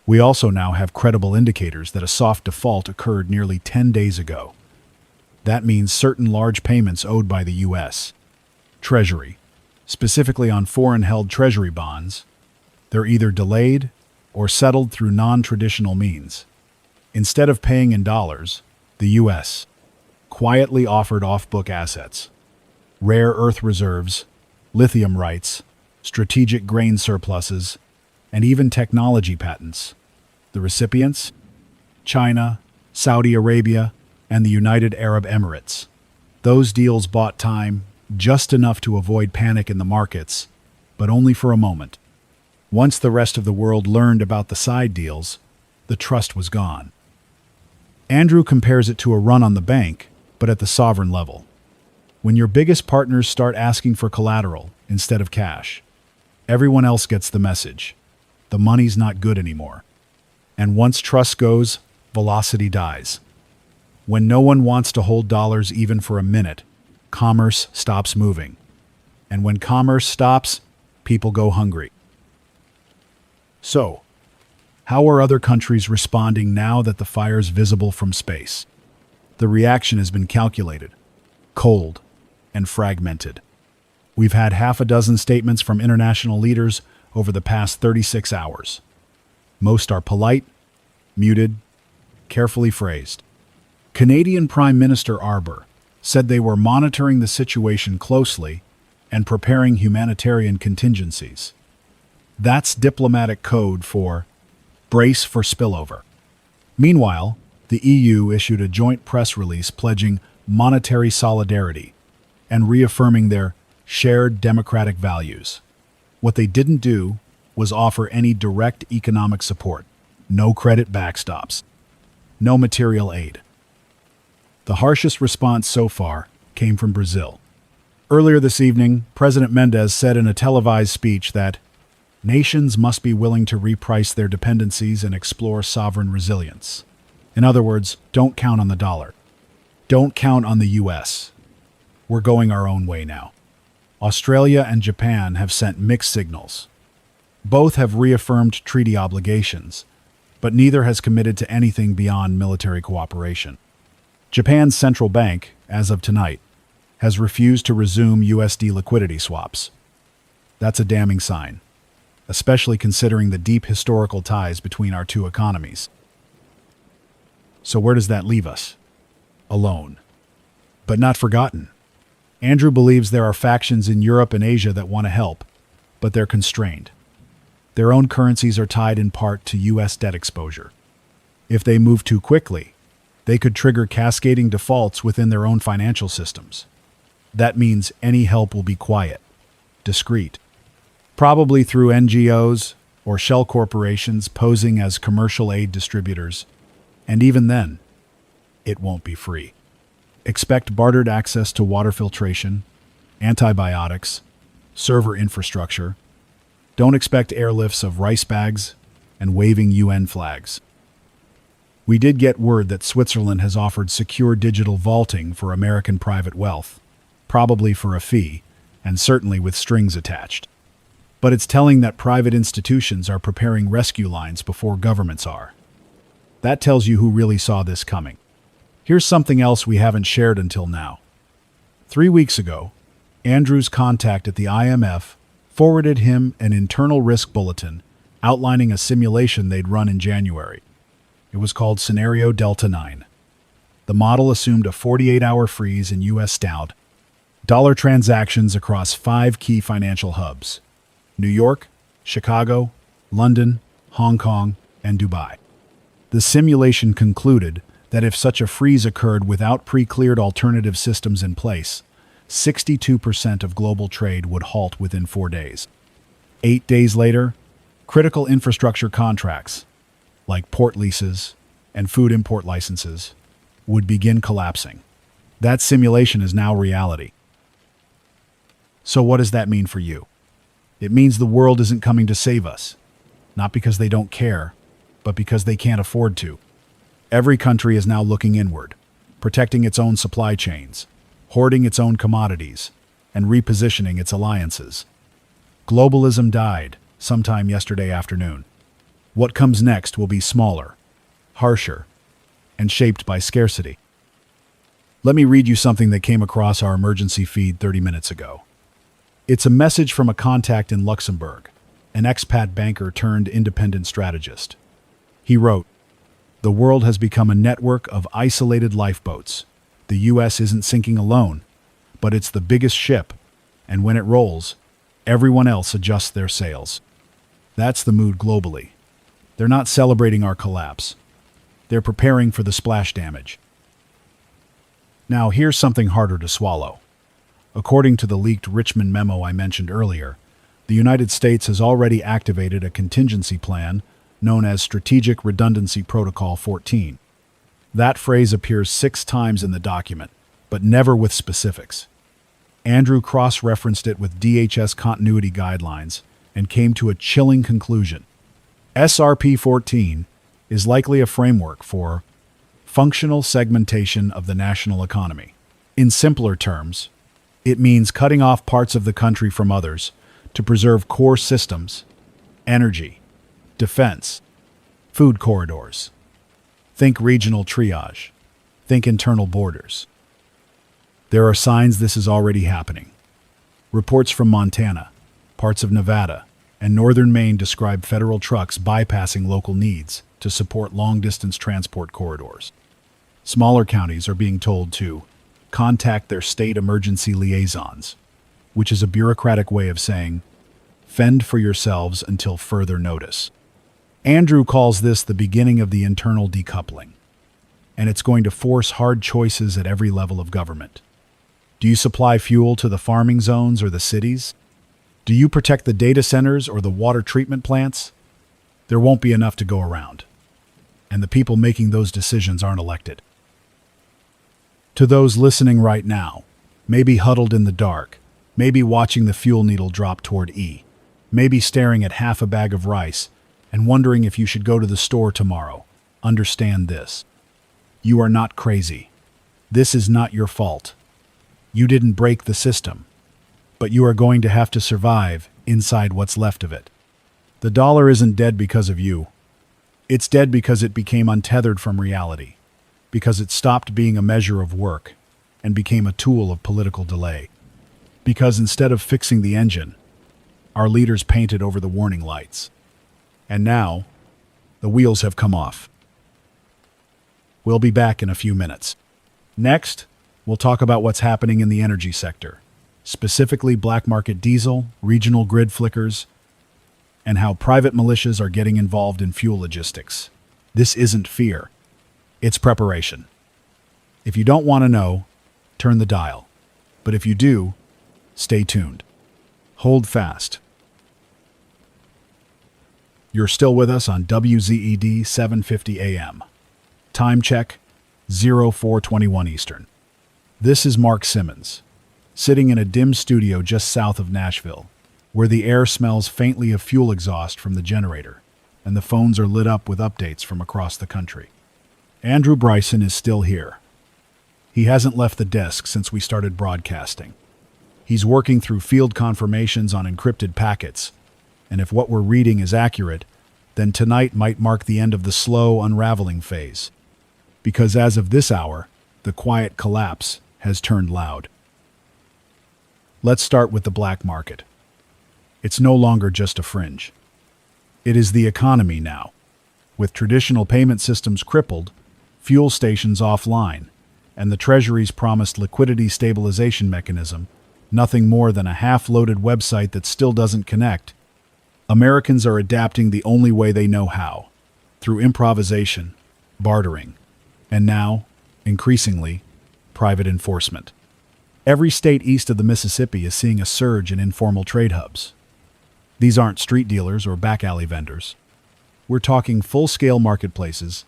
We also now have credible indicators that a soft default occurred nearly 10 days ago. That means certain large payments owed by the U.S. Treasury, specifically on foreign-held Treasury bonds, they're either delayed or settled through non-traditional means. Instead of paying in dollars, the U.S. quietly offered off-book assets, rare earth reserves, lithium rights, strategic grain surpluses, and even technology patents. The recipients? China, Saudi Arabia, and the United Arab Emirates. Those deals bought time, just enough to avoid panic in the markets, but only for a moment. Once the rest of the world learned about the side deals, the trust was gone. Andrew compares it to a run on the bank, but at the sovereign level. When your biggest partners start asking for collateral instead of cash, everyone else gets the message. The money's not good anymore. And once trust goes, velocity dies. When no one wants to hold dollars even for a minute, commerce stops moving. And when commerce stops, people go hungry. So, how are other countries responding now that the fire's visible from space? The reaction has been calculated, cold, and fragmented. We've had half a dozen statements from international leaders over the past 36 hours. Most are polite, muted, carefully phrased. Canadian Prime Minister Arbour said they were monitoring the situation closely and preparing humanitarian contingencies. That's diplomatic code for brace for spillover. Meanwhile, the EU issued a joint press release pledging monetary solidarity and reaffirming their shared democratic values. What they didn't do was offer any direct economic support, no credit backstops, no material aid. The harshest response so far came from Brazil. Earlier this evening, President Mendes said in a televised speech that nations must be willing to reprice their dependencies and explore sovereign resilience. In other words, don't count on the dollar. Don't count on the US. We're going our own way now. Australia and Japan have sent mixed signals. Both have reaffirmed treaty obligations, but neither has committed to anything beyond military cooperation. Japan's central bank, as of tonight, has refused to resume USD liquidity swaps. That's a damning sign, especially considering the deep historical ties between our two economies. So where does that leave us? Alone. But not forgotten. Andrew believes there are factions in Europe and Asia that want to help, but they're constrained. Their own currencies are tied in part to US debt exposure. If they move too quickly, they could trigger cascading defaults within their own financial systems. That means any help will be quiet, discreet, probably through NGOs or shell corporations posing as commercial aid distributors, and even then, it won't be free. Expect bartered access to water filtration, antibiotics, server infrastructure. Don't expect airlifts of rice bags and waving UN flags. We did get word that Switzerland has offered secure digital vaulting for American private wealth, probably for a fee, and certainly with strings attached. But it's telling that private institutions are preparing rescue lines before governments are. That tells you who really saw this coming. Here's something else we haven't shared until now. 3 weeks ago, Andrew's contact at the IMF forwarded him an internal risk bulletin outlining a simulation they'd run in January. It was called Scenario Delta 9. The model assumed a 48-hour freeze in U.S. Stout dollar transactions across 5 key financial hubs: New York, Chicago, London, Hong Kong, and Dubai. The simulation concluded that if such a freeze occurred without pre-cleared alternative systems in place, 62% of global trade would halt within 4 days. 8 days later, critical infrastructure contracts, like port leases and food import licenses, would begin collapsing. That simulation is now reality. So what does that mean for you? It means the world isn't coming to save us, not because they don't care, but because they can't afford to. Every country is now looking inward, protecting its own supply chains, hoarding its own commodities, and repositioning its alliances. Globalism died sometime yesterday afternoon. What comes next will be smaller, harsher, and shaped by scarcity. Let me read you something that came across our emergency feed 30 minutes ago. It's a message from a contact in Luxembourg, an expat banker turned independent strategist. He wrote, "The world has become a network of isolated lifeboats, The U.S. isn't sinking alone, but it's the biggest ship, and when it rolls, everyone else adjusts their sails. That's the mood globally. They're not celebrating our collapse. They're preparing for the splash damage. Now, here's something harder to swallow. According to the leaked Richmond memo I mentioned earlier, the United States has already activated a contingency plan known as Strategic Redundancy Protocol 14. That phrase appears 6 times in the document, but never with specifics. Andrew cross-referenced it with DHS continuity guidelines and came to a chilling conclusion. SRP 14 is likely a framework for functional segmentation of the national economy. In simpler terms, it means cutting off parts of the country from others to preserve core systems, energy, defense, food corridors. Think regional triage. Think internal borders. There are signs this is already happening. Reports from Montana, parts of Nevada, and northern Maine describe federal trucks bypassing local needs to support long-distance transport corridors. Smaller counties are being told to contact their state emergency liaisons, which is a bureaucratic way of saying, fend for yourselves until further notice. Andrew calls this the beginning of the internal decoupling, and it's going to force hard choices at every level of government. Do you supply fuel to the farming zones or the cities? Do you protect the data centers or the water treatment plants? There won't be enough to go around, and the people making those decisions aren't elected. To those listening right now, maybe huddled in the dark, maybe watching the fuel needle drop toward E, maybe staring at half a bag of rice and wondering if you should go to the store tomorrow, understand this. You are not crazy. This is not your fault. You didn't break the system, but you are going to have to survive inside what's left of it. The dollar isn't dead because of you. It's dead because it became untethered from reality, because it stopped being a measure of work and became a tool of political delay. Because instead of fixing the engine, our leaders painted over the warning lights. And now, the wheels have come off. We'll be back in a few minutes. Next, we'll talk about what's happening in the energy sector, specifically black market diesel, regional grid flickers, and how private militias are getting involved in fuel logistics. This isn't fear. It's preparation. If you don't want to know, turn the dial. But if you do, stay tuned. Hold fast. You're still with us on WZED 750 AM. Time check, 0421 Eastern. This is Mark Simmons, sitting in a dim studio just south of Nashville, where the air smells faintly of fuel exhaust from the generator, and the phones are lit up with updates from across the country. Andrew Bryson is still here. He hasn't left the desk since we started broadcasting. He's working through field confirmations on encrypted packets, and if what we're reading is accurate, then tonight might mark the end of the slow unraveling phase. Because as of this hour, the quiet collapse has turned loud. Let's start with the black market. It's no longer just a fringe. It is the economy now. With traditional payment systems crippled, fuel stations offline, and the Treasury's promised liquidity stabilization mechanism, nothing more than a half-loaded website that still doesn't connect, Americans are adapting the only way they know how, through improvisation, bartering, and now, increasingly, private enforcement. Every state east of the Mississippi is seeing a surge in informal trade hubs. These aren't street dealers or back-alley vendors. We're talking full-scale marketplaces,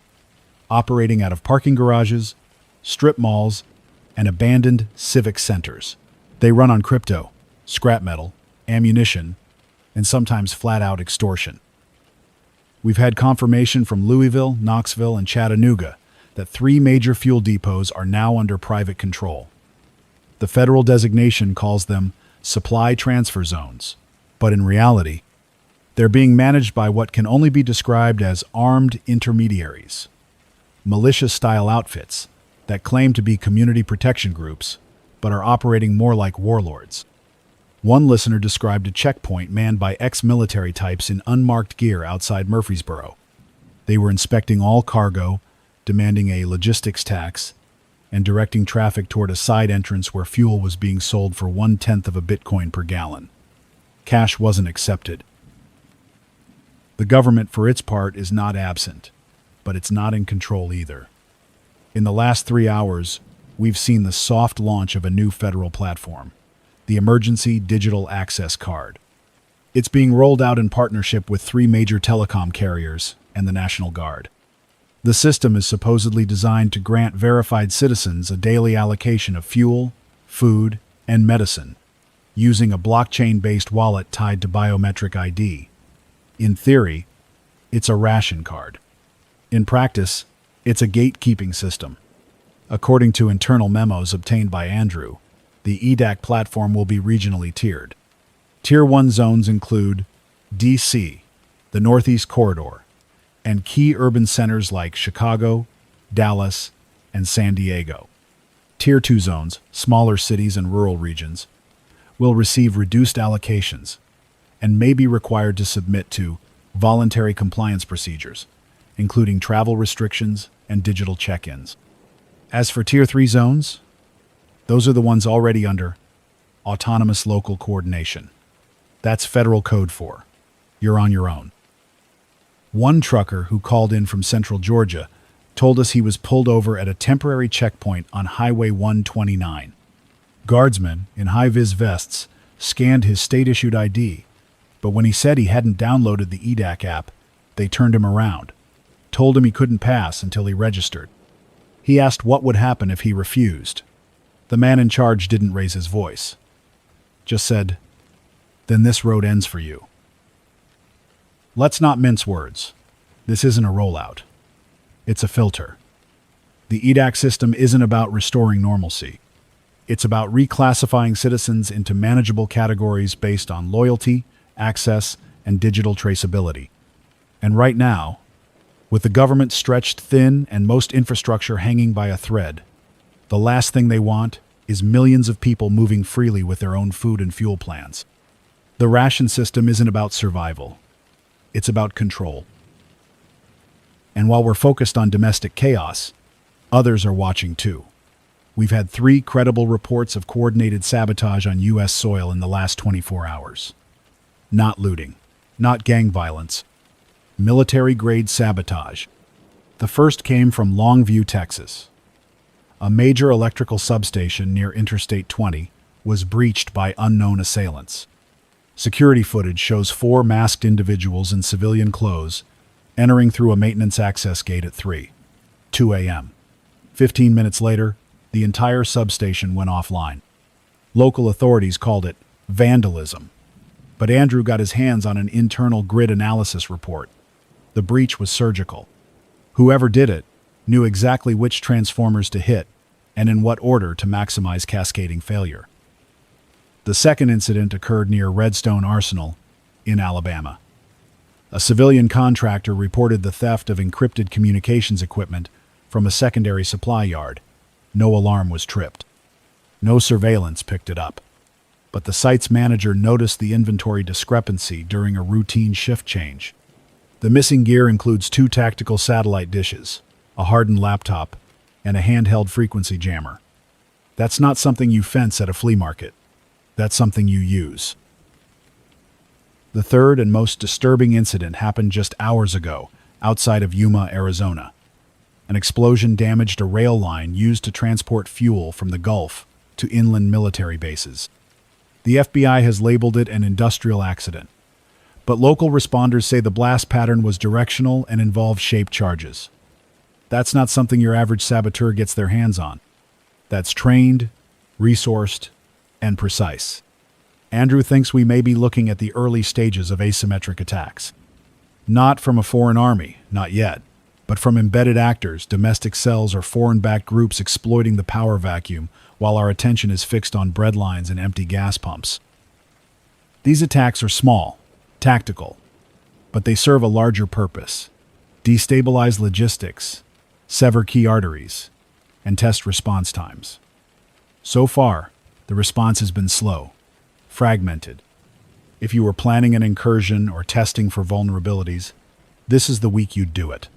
operating out of parking garages, strip malls, and abandoned civic centers. They run on crypto, scrap metal, ammunition, and sometimes flat-out extortion. We've had confirmation from Louisville, Knoxville, and Chattanooga that 3 major fuel depots are now under private control. The federal designation calls them supply transfer zones, but in reality, they're being managed by what can only be described as armed intermediaries, militia-style outfits that claim to be community protection groups, but are operating more like warlords. One listener described a checkpoint manned by ex-military types in unmarked gear outside Murfreesboro. They were inspecting all cargo, demanding a logistics tax, and directing traffic toward a side entrance where fuel was being sold for 1/10 of a Bitcoin per gallon. Cash wasn't accepted. The government, for its part, is not absent, but it's not in control either. In the last 3 hours, we've seen the soft launch of a new federal platform, the Emergency Digital Access Card. It's being rolled out in partnership with 3 major telecom carriers and the National Guard. The system is supposedly designed to grant verified citizens a daily allocation of fuel, food, and medicine, using a blockchain-based wallet tied to biometric ID. In theory, it's a ration card. In practice, it's a gatekeeping system. According to internal memos obtained by Andrew, the EDAC platform will be regionally tiered. Tier 1 zones include DC, the Northeast Corridor, and key urban centers like Chicago, Dallas, and San Diego. Tier 2 zones, smaller cities and rural regions, will receive reduced allocations and may be required to submit to voluntary compliance procedures, including travel restrictions and digital check-ins. As for Tier 3 zones, those are the ones already under autonomous local coordination. That's federal code for you're on your own. One trucker who called in from central Georgia told us he was pulled over at a temporary checkpoint on Highway 129. Guardsmen in high-vis vests scanned his state-issued ID, but when he said he hadn't downloaded the EDAC app, they turned him around, told him he couldn't pass until he registered. He asked what would happen if he refused. The man in charge didn't raise his voice, just said, "Then this road ends for you." Let's not mince words. This isn't a rollout. It's a filter. The EDAC system isn't about restoring normalcy. It's about reclassifying citizens into manageable categories based on loyalty, access, and digital traceability. And right now, with the government stretched thin and most infrastructure hanging by a thread, the last thing they want is millions of people moving freely with their own food and fuel plans. The ration system isn't about survival. It's about control. And while we're focused on domestic chaos, others are watching too. We've had 3 credible reports of coordinated sabotage on U.S. soil in the last 24 hours. Not looting, not gang violence, military-grade sabotage. The first came from Longview, Texas. A major electrical substation near Interstate 20 was breached by unknown assailants. Security footage shows 4 masked individuals in civilian clothes entering through a maintenance access gate at 3:02 a.m. 15 minutes later, the entire substation went offline. Local authorities called it vandalism, but Andrew got his hands on an internal grid analysis report. The breach was surgical. Whoever did it knew exactly which transformers to hit and in what order to maximize cascading failure. The second incident occurred near Redstone Arsenal in Alabama. A civilian contractor reported the theft of encrypted communications equipment from a secondary supply yard. No alarm was tripped. No surveillance picked it up. But the site's manager noticed the inventory discrepancy during a routine shift change. The missing gear includes 2 tactical satellite dishes, a hardened laptop, and a handheld frequency jammer. That's not something you fence at a flea market. That's something you use. The third and most disturbing incident happened just hours ago, outside of Yuma, Arizona. An explosion damaged a rail line used to transport fuel from the Gulf to inland military bases. The FBI has labeled it an industrial accident, but local responders say the blast pattern was directional and involved shaped charges. That's not something your average saboteur gets their hands on. That's trained, resourced, and precise. Andrew thinks we may be looking at the early stages of asymmetric attacks. Not from a foreign army, not yet, but from embedded actors, domestic cells, or foreign-backed groups exploiting the power vacuum while our attention is fixed on breadlines and empty gas pumps. These attacks are small, tactical, but they serve a larger purpose: destabilize logistics, sever key arteries, and test response times. So far, the response has been slow, fragmented. If you were planning an incursion or testing for vulnerabilities, this is the week you'd do it.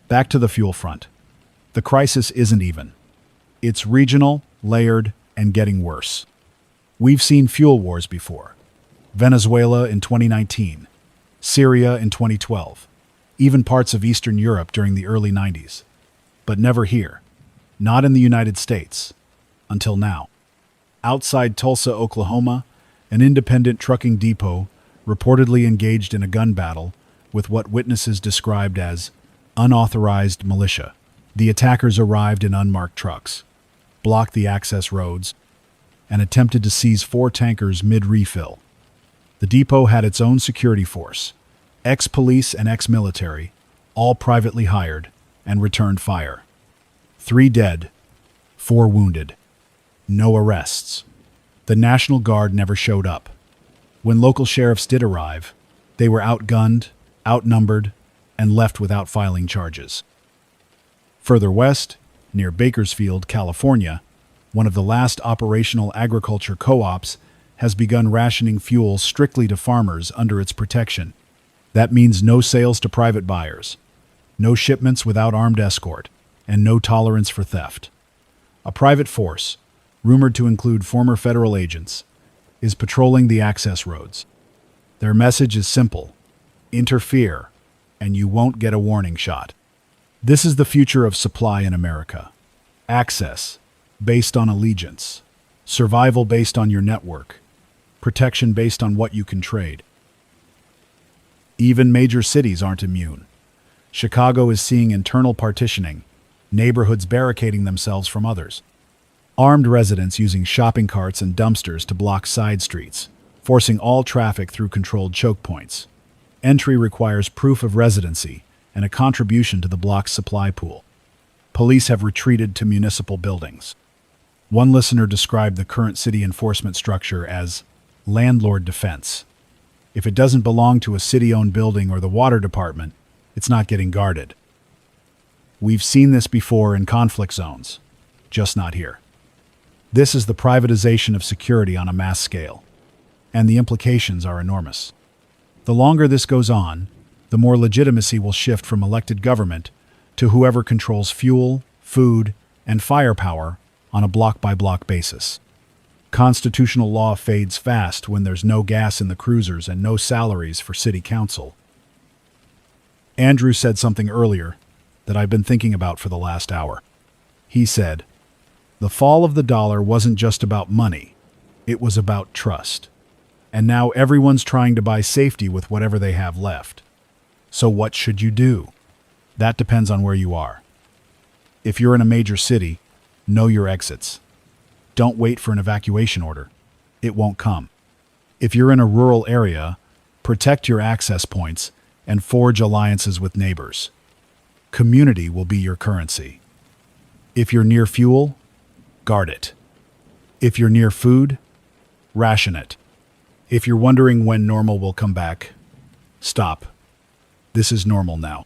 Back to the fuel front. The crisis isn't even. It's regional, layered, and getting worse. We've seen fuel wars before. Venezuela in 2019, Syria in 2012, even parts of Eastern Europe during the early 90s. But never here. Not in the United States. Until now. Outside Tulsa, Oklahoma, an independent trucking depot reportedly engaged in a gun battle with what witnesses described as unauthorized militia. The attackers arrived in unmarked trucks, blocked the access roads, and attempted to seize 4 tankers mid-refill. The depot had its own security force, ex-police and ex-military, all privately hired, and returned fire. 3 dead, 4 wounded. No arrests. The National Guard never showed up. When local sheriffs did arrive, they were outgunned, outnumbered, and left without filing charges. Further west, near Bakersfield, California, one of the last operational agriculture co-ops has begun rationing fuel strictly to farmers under its protection. That means no sales to private buyers, no shipments without armed escort, and no tolerance for theft. A private force, rumored to include former federal agents, is patrolling the access roads. Their message is simple: interfere, and you won't get a warning shot. This is the future of supply in America. Access, based on allegiance. Survival based on your network. Protection based on what you can trade. Even major cities aren't immune. Chicago is seeing internal partitioning, neighborhoods barricading themselves from others. Armed residents using shopping carts and dumpsters to block side streets, forcing all traffic through controlled choke points. Entry requires proof of residency and a contribution to the block's supply pool. Police have retreated to municipal buildings. One listener described the current city enforcement structure as landlord defense. If it doesn't belong to a city-owned building or the water department, it's not getting guarded. We've seen this before in conflict zones, just not here. This is the privatization of security on a mass scale, and the implications are enormous. The longer this goes on, the more legitimacy will shift from elected government to whoever controls fuel, food, and firepower on a block-by-block basis. Constitutional law fades fast when there's no gas in the cruisers and no salaries for city council. Andrew said something earlier that I've been thinking about for the last hour. He said, "The fall of the dollar wasn't just about money, it was about trust. And now everyone's trying to buy safety with whatever they have left. So what should you do? That depends on where you are. If you're in a major city, know your exits. Don't wait for an evacuation order. It won't come. If you're in a rural area, protect your access points and forge alliances with neighbors. Community will be your currency. If you're near fuel, guard it. If you're near food, ration it. If you're wondering when normal will come back, stop. This is normal now."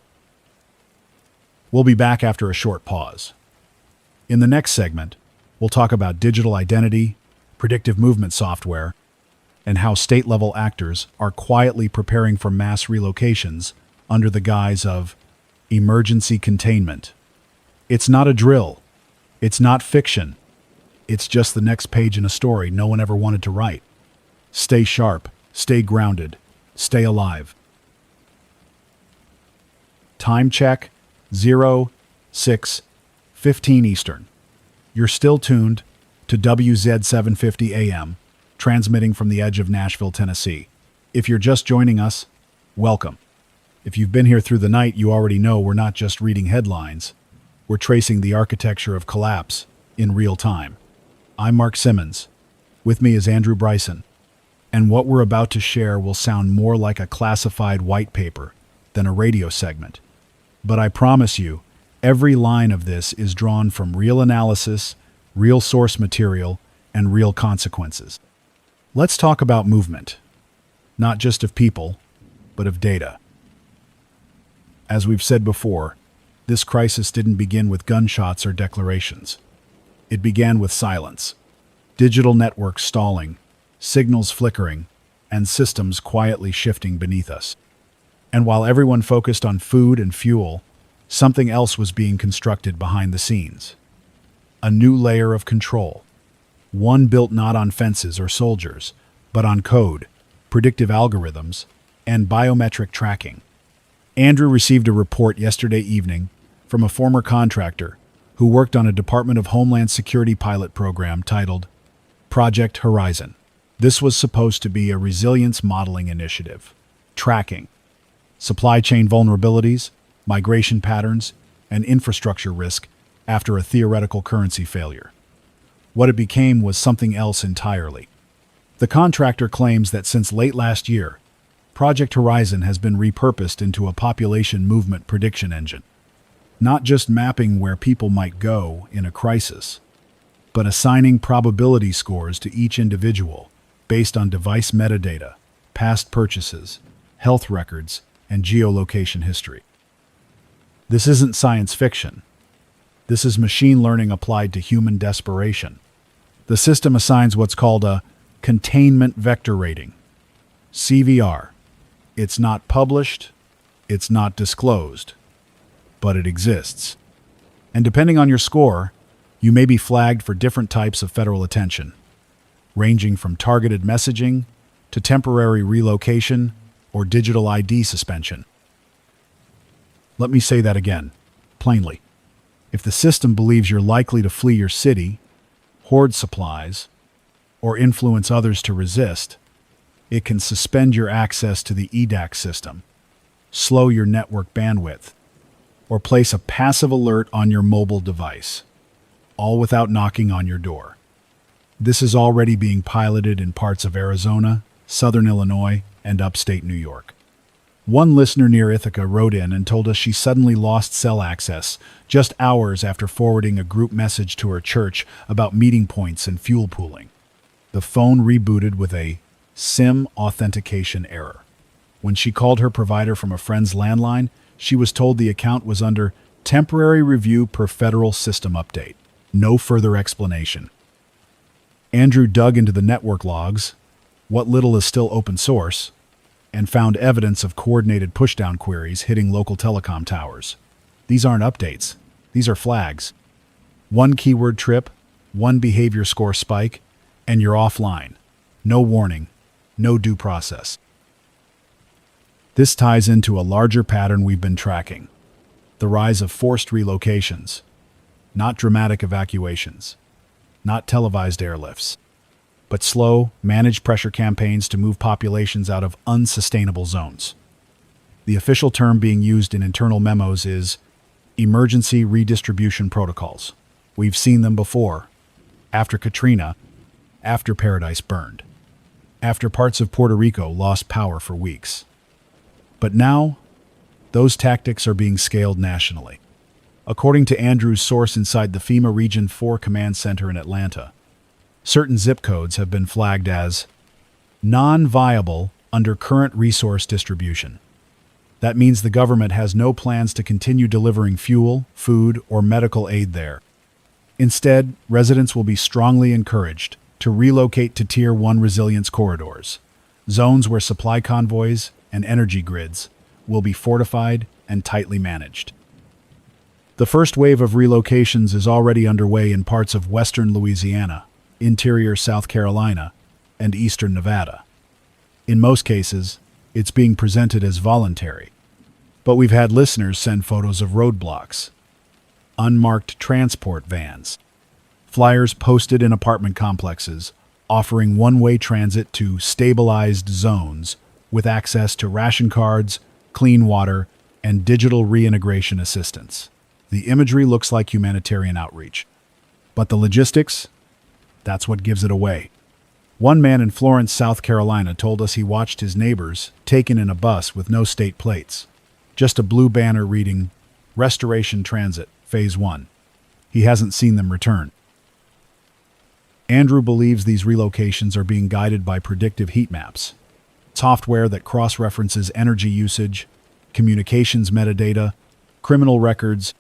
We'll be back after a short pause. In the next segment, we'll talk about digital identity, predictive movement software, and how state-level actors are quietly preparing for mass relocations under the guise of emergency containment. It's not a drill. It's not fiction. It's just the next page in a story no one ever wanted to write. Stay sharp, stay grounded, stay alive. Time check, 06:15 Eastern. You're still tuned to WZ 750 AM, transmitting from the edge of Nashville, Tennessee. If you're just joining us, welcome. If you've been here through the night, you already know we're not just reading headlines. We're tracing the architecture of collapse in real time. I'm Mark Simmons. With me is Andrew Bryson. And what we're about to share will sound more like a classified white paper than a radio segment. But I promise you, every line of this is drawn from real analysis, real source material, and real consequences. Let's talk about movement. Not just of people, but of data. As we've said before, this crisis didn't begin with gunshots or declarations. It began with silence. Digital networks stalling, signals flickering, and systems quietly shifting beneath us. And while everyone focused on food and fuel, something else was being constructed behind the scenes. A new layer of control. One built not on fences or soldiers, but on code, predictive algorithms, and biometric tracking. Andrew received a report yesterday evening from a former contractor who worked on a Department of Homeland Security pilot program titled Project Horizon. This was supposed to be a resilience modeling initiative, tracking supply chain vulnerabilities, migration patterns, and infrastructure risk after a theoretical currency failure. What it became was something else entirely. The contractor claims that since late last year, Project Horizon has been repurposed into a population movement prediction engine, not just mapping where people might go in a crisis, but assigning probability scores to each individual based on device metadata, past purchases, health records, and geolocation history. This isn't science fiction. This is machine learning applied to human desperation. The system assigns what's called a containment vector rating, CVR. It's not published, it's not disclosed, but it exists. And depending on your score, you may be flagged for different types of federal attention, ranging from targeted messaging to temporary relocation or digital ID suspension. Let me say that again, plainly. If the system believes you're likely to flee your city, hoard supplies, or influence others to resist, it can suspend your access to the EDAX system, slow your network bandwidth, or place a passive alert on your mobile device, all without knocking on your door. This is already being piloted in parts of Arizona, southern Illinois, and upstate New York. One listener near Ithaca wrote in and told us she suddenly lost cell access just hours after forwarding a group message to her church about meeting points and fuel pooling. The phone rebooted with a SIM authentication error. When she called her provider from a friend's landline, she was told the account was under temporary review per federal system update. No further explanation. Andrew dug into the network logs, what little is still open source, and found evidence of coordinated pushdown queries hitting local telecom towers. These aren't updates. These are flags. One keyword trip, one behavior score spike, and you're offline. No warning, no due process. This ties into a larger pattern we've been tracking: the rise of forced relocations, not dramatic evacuations, not televised airlifts, but slow, managed pressure campaigns to move populations out of unsustainable zones. The official term being used in internal memos is emergency redistribution protocols. We've seen them before. After Katrina, after Paradise burned, after parts of Puerto Rico lost power for weeks. But now, those tactics are being scaled nationally. According to Andrew's source inside the FEMA Region 4 Command Center in Atlanta, certain zip codes have been flagged as non-viable under current resource distribution. That means the government has no plans to continue delivering fuel, food, or medical aid there. Instead, residents will be strongly encouraged to relocate to Tier 1 resilience corridors, zones where supply convoys and energy grids will be fortified and tightly managed. The first wave of relocations is already underway in parts of western Louisiana, interior South Carolina, and eastern Nevada. In most cases, it's being presented as voluntary, but we've had listeners send photos of roadblocks, unmarked transport vans, flyers posted in apartment complexes offering one-way transit to stabilized zones with access to ration cards, clean water, and digital reintegration assistance. The imagery looks like humanitarian outreach, but the logistics, that's what gives it away. One man in Florence, South Carolina told us he watched his neighbors taken in a bus with no state plates, just a blue banner reading Restoration Transit, Phase 1. He hasn't seen them return. Andrew believes these relocations are being guided by predictive heat maps, software that cross-references energy usage, communications metadata, criminal records,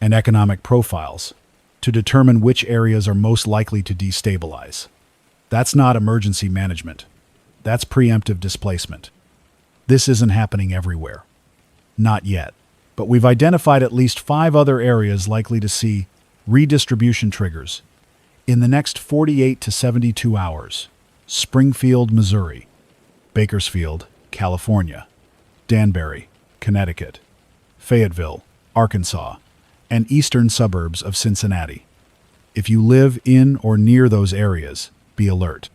and economic profiles to determine which areas are most likely to destabilize. That's not emergency management. That's preemptive displacement. This isn't happening everywhere. Not yet. But we've identified at least 5 other areas likely to see redistribution triggers in the next 48 to 72 hours. Springfield, Missouri; Bakersfield, California; Danbury, Connecticut; Fayetteville, Arkansas; and eastern suburbs of Cincinnati. If you live in or near those areas, be alert.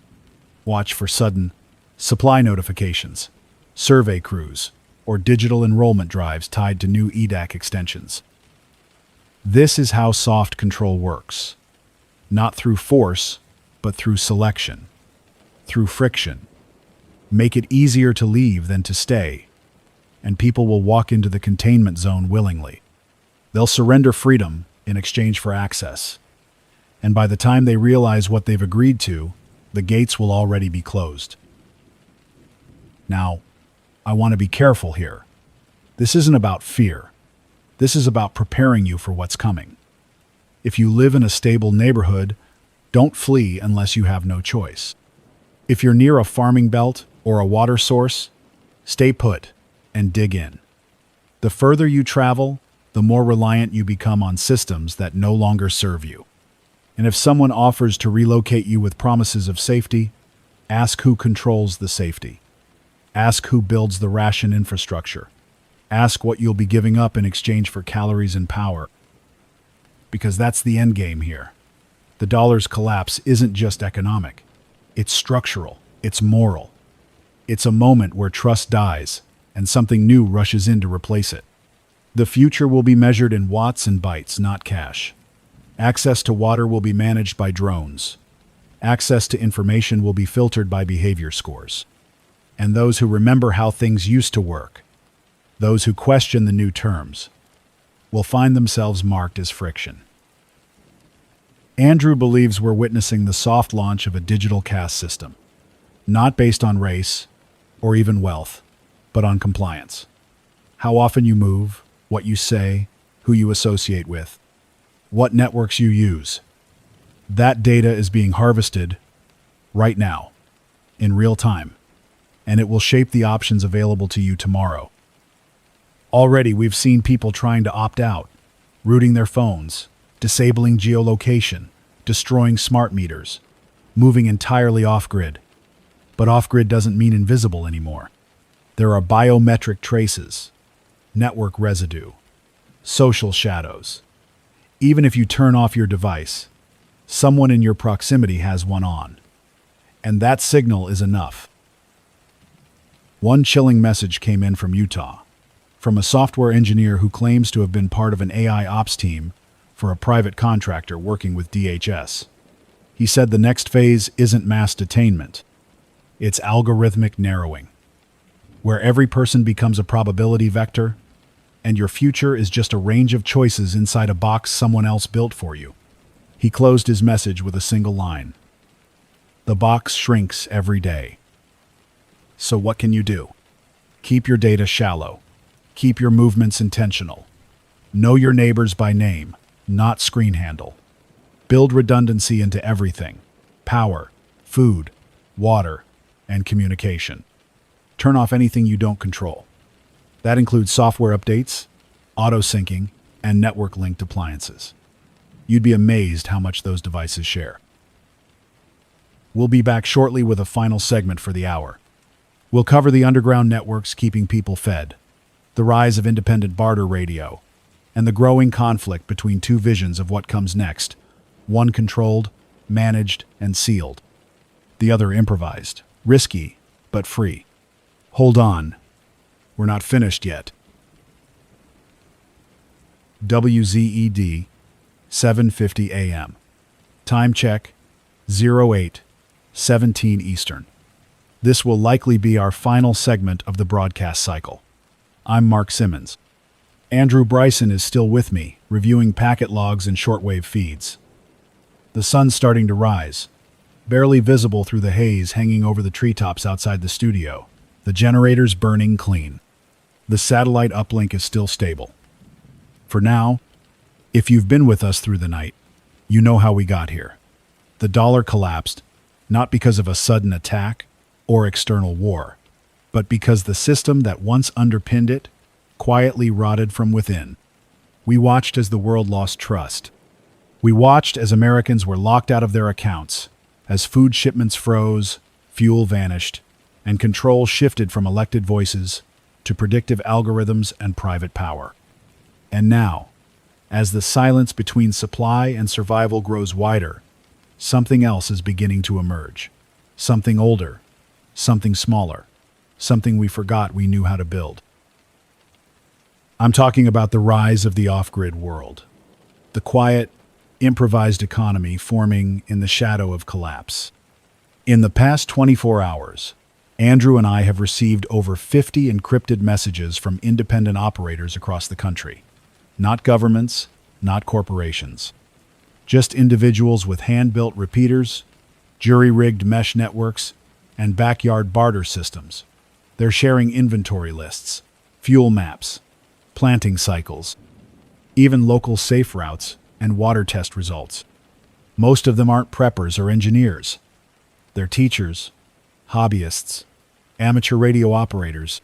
Watch for sudden supply notifications, survey crews, or digital enrollment drives tied to new EDAC extensions. This is how soft control works. Not through force, but through selection. Through friction. Make it easier to leave than to stay, and people will walk into the containment zone willingly. They'll surrender freedom in exchange for access. And by the time they realize what they've agreed to, the gates will already be closed. Now, I want to be careful here. This isn't about fear. This is about preparing you for what's coming. If you live in a stable neighborhood, don't flee unless you have no choice. If you're near a farming belt or a water source, stay put and dig in. The further you travel, the more reliant you become on systems that no longer serve you. And if someone offers to relocate you with promises of safety, ask who controls the safety. Ask who builds the ration infrastructure. Ask what you'll be giving up in exchange for calories and power. Because that's the end game here. The dollar's collapse isn't just economic. It's structural. It's moral. It's a moment where trust dies and something new rushes in to replace it. The future will be measured in watts and bytes, not cash. Access to water will be managed by drones. Access to information will be filtered by behavior scores. And those who remember how things used to work, those who question the new terms, will find themselves marked as friction. Andrew believes we're witnessing the soft launch of a digital caste system, not based on race or even wealth, but on compliance. How often you move, what you say, who you associate with, what networks you use. That data is being harvested right now, in real time, and it will shape the options available to you tomorrow. Already, we've seen people trying to opt out, rooting their phones, disabling geolocation, destroying smart meters, moving entirely off-grid. But off-grid doesn't mean invisible anymore. There are biometric traces, network residue, social shadows. Even if you turn off your device, someone in your proximity has one on. And that signal is enough. One chilling message came in from Utah, from a software engineer who claims to have been part of an AI ops team for a private contractor working with DHS. He said the next phase isn't mass detainment. It's algorithmic narrowing, where every person becomes a probability vector, and your future is just a range of choices inside a box someone else built for you. He closed his message with a single line. The box shrinks every day. So what can you do? Keep your data shallow. Keep your movements intentional. Know your neighbors by name, not screen handle. Build redundancy into everything: power, food, water, and communication. Turn off anything you don't control. That includes software updates, auto-syncing, and network-linked appliances. You'd be amazed how much those devices share. We'll be back shortly with a final segment for the hour. We'll cover the underground networks keeping people fed, the rise of independent barter radio, and the growing conflict between two visions of what comes next, one controlled, managed, and sealed, the other improvised, risky, but free. Hold on. We're not finished yet. WZED, 7:50 a.m. Time check, 08:17 Eastern. This will likely be our final segment of the broadcast cycle. I'm Mark Simmons. Andrew Bryson is still with me, reviewing packet logs and shortwave feeds. The sun's starting to rise, barely visible through the haze hanging over the treetops outside the studio. The generator's burning clean. The satellite uplink is still stable. For now, if you've been with us through the night, you know how we got here. The dollar collapsed, not because of a sudden attack or external war, but because the system that once underpinned it quietly rotted from within. We watched as the world lost trust. We watched as Americans were locked out of their accounts, as food shipments froze, fuel vanished, and control shifted from elected voices to predictive algorithms and private power. And now, as the silence between supply and survival grows wider, something else is beginning to emerge. Something older, something smaller, something we forgot we knew how to build. I'm talking about the rise of the off-grid world. The quiet, improvised economy forming in the shadow of collapse. In the past 24 hours, Andrew and I have received over 50 encrypted messages from independent operators across the country. Not governments, not corporations. Just individuals with hand-built repeaters, jury-rigged mesh networks, and backyard barter systems. They're sharing inventory lists, fuel maps, planting cycles, even local safe routes and water test results. Most of them aren't preppers or engineers. They're teachers, hobbyists, amateur radio operators,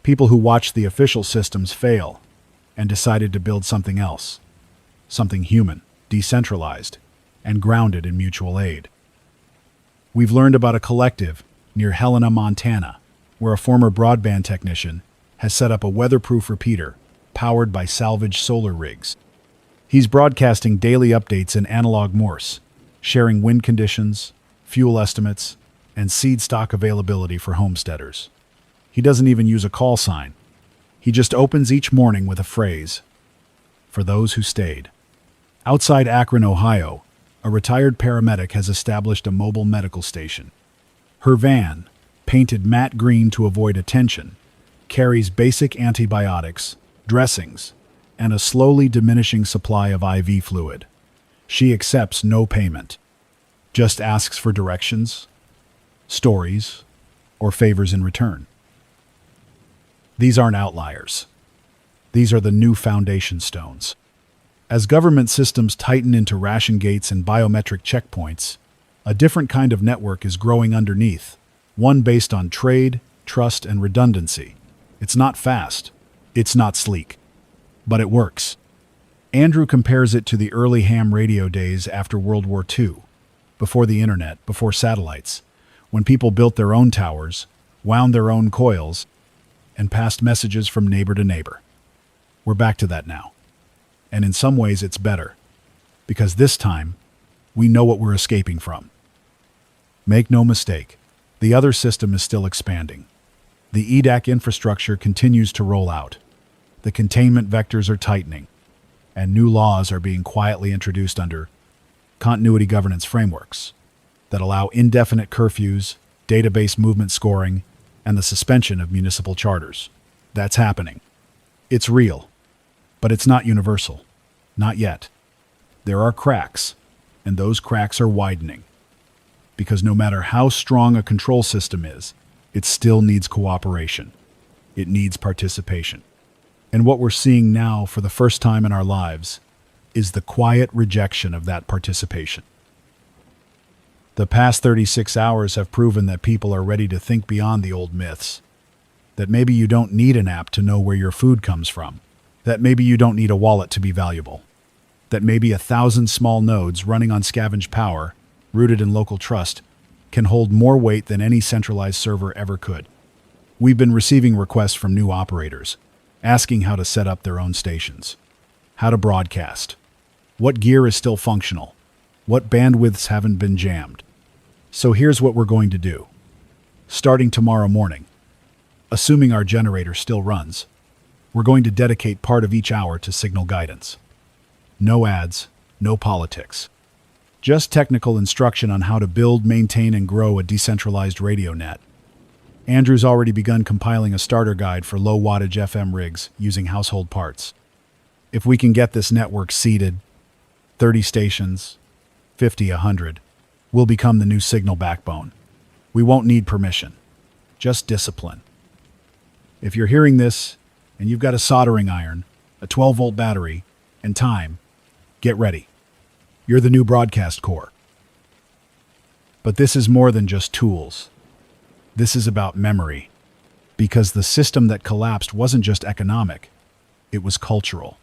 people who watched the official systems fail and decided to build something else, something human, decentralized, and grounded in mutual aid. We've learned about a collective near Helena, Montana, where a former broadband technician has set up a weatherproof repeater powered by salvaged solar rigs. He's broadcasting daily updates in analog Morse, sharing wind conditions, fuel estimates, and seed stock availability for homesteaders. He doesn't even use a call sign. He just opens each morning with a phrase, "For those who stayed." Outside Akron, Ohio, a retired paramedic has established a mobile medical station. Her van, painted matte green to avoid attention, carries basic antibiotics, dressings, and a slowly diminishing supply of IV fluid. She accepts no payment, just asks for directions, stories, or favors in return. These aren't outliers. These are the new foundation stones. As government systems tighten into ration gates and biometric checkpoints, a different kind of network is growing underneath, one based on trade, trust, and redundancy. It's not fast. It's not sleek. But it works. Andrew compares it to the early ham radio days after World War II, before the internet, before satellites, when people built their own towers, wound their own coils, and passed messages from neighbor to neighbor. We're back to that now. And in some ways it's better, because this time, we know what we're escaping from. Make no mistake, the other system is still expanding. The EDAC infrastructure continues to roll out. The containment vectors are tightening, and new laws are being quietly introduced under continuity governance frameworks that allow indefinite curfews, database movement scoring, and the suspension of municipal charters. That's happening. It's real, but it's not universal. Not yet. There are cracks, and those cracks are widening. Because no matter how strong a control system is, it still needs cooperation. It needs participation. And what we're seeing now for the first time in our lives is the quiet rejection of that participation. The past 36 hours have proven that people are ready to think beyond the old myths. That maybe you don't need an app to know where your food comes from. That maybe you don't need a wallet to be valuable. That maybe 1,000 small nodes running on scavenged power, rooted in local trust, can hold more weight than any centralized server ever could. We've been receiving requests from new operators, asking how to set up their own stations, how to broadcast, what gear is still functional, what bandwidths haven't been jammed. So here's what we're going to do. Starting tomorrow morning, assuming our generator still runs, we're going to dedicate part of each hour to signal guidance. No ads, no politics. Just technical instruction on how to build, maintain, and grow a decentralized radio net. Andrew's already begun compiling a starter guide for low-wattage FM rigs using household parts. If we can get this network seeded, 30 stations, 50, 100, we'll become the new signal backbone. We won't need permission, just discipline. If you're hearing this, and you've got a soldering iron, a 12-volt battery, and time, get ready. You're the new broadcast core. But this is more than just tools. This is about memory. Because the system that collapsed wasn't just economic, it was cultural.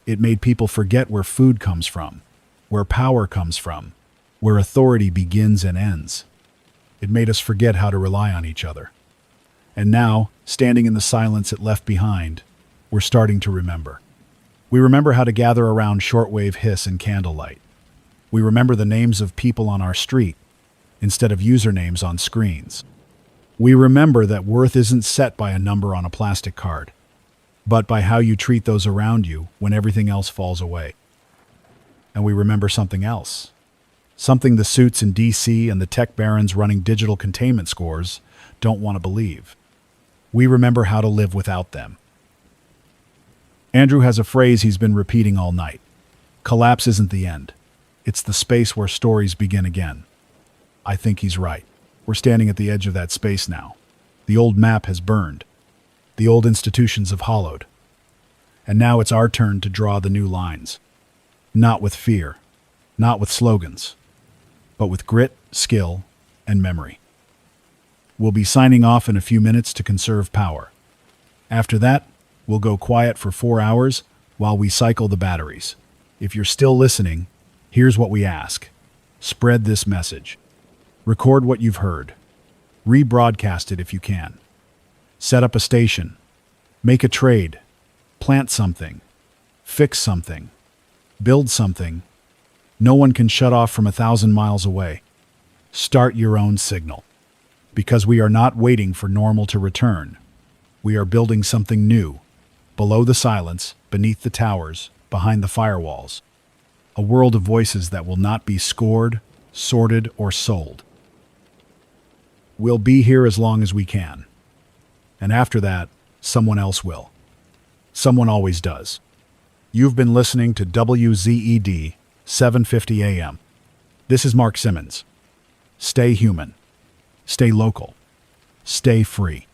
It made people forget where food comes from, where power comes from, where authority begins and ends. It made us forget how to rely on each other. And now, standing in the silence it left behind, we're starting to remember. We remember how to gather around shortwave hiss and candlelight. We remember the names of people on our street instead of usernames on screens. We remember that worth isn't set by a number on a plastic card, but by how you treat those around you when everything else falls away. And we remember something else. Something the suits in DC and the tech barons running digital containment scores don't want to believe. We remember how to live without them. Andrew has a phrase he's been repeating all night. Collapse isn't the end. It's the space where stories begin again. I think he's right. We're standing at the edge of that space now. The old map has burned. The old institutions have hollowed. And now it's our turn to draw the new lines. Not with fear, not with slogans, but with grit, skill, and memory. We'll be signing off in a few minutes to conserve power. After that, we'll go quiet for 4 hours while we cycle the batteries. If you're still listening, here's what we ask. Spread this message. Record what you've heard. Rebroadcast it if you can. Set up a station. Make a trade. Plant something. Fix something. Build something. No one can shut off from 1,000 miles away. Start your own signal. Because we are not waiting for normal to return. We are building something new. Below the silence, beneath the towers, behind the firewalls. A world of voices that will not be scored, sorted, or sold. We'll be here as long as we can. And after that, someone else will. Someone always does. You've been listening to WZED 750 AM. This is Mark Simmons. Stay human. Stay local. Stay free.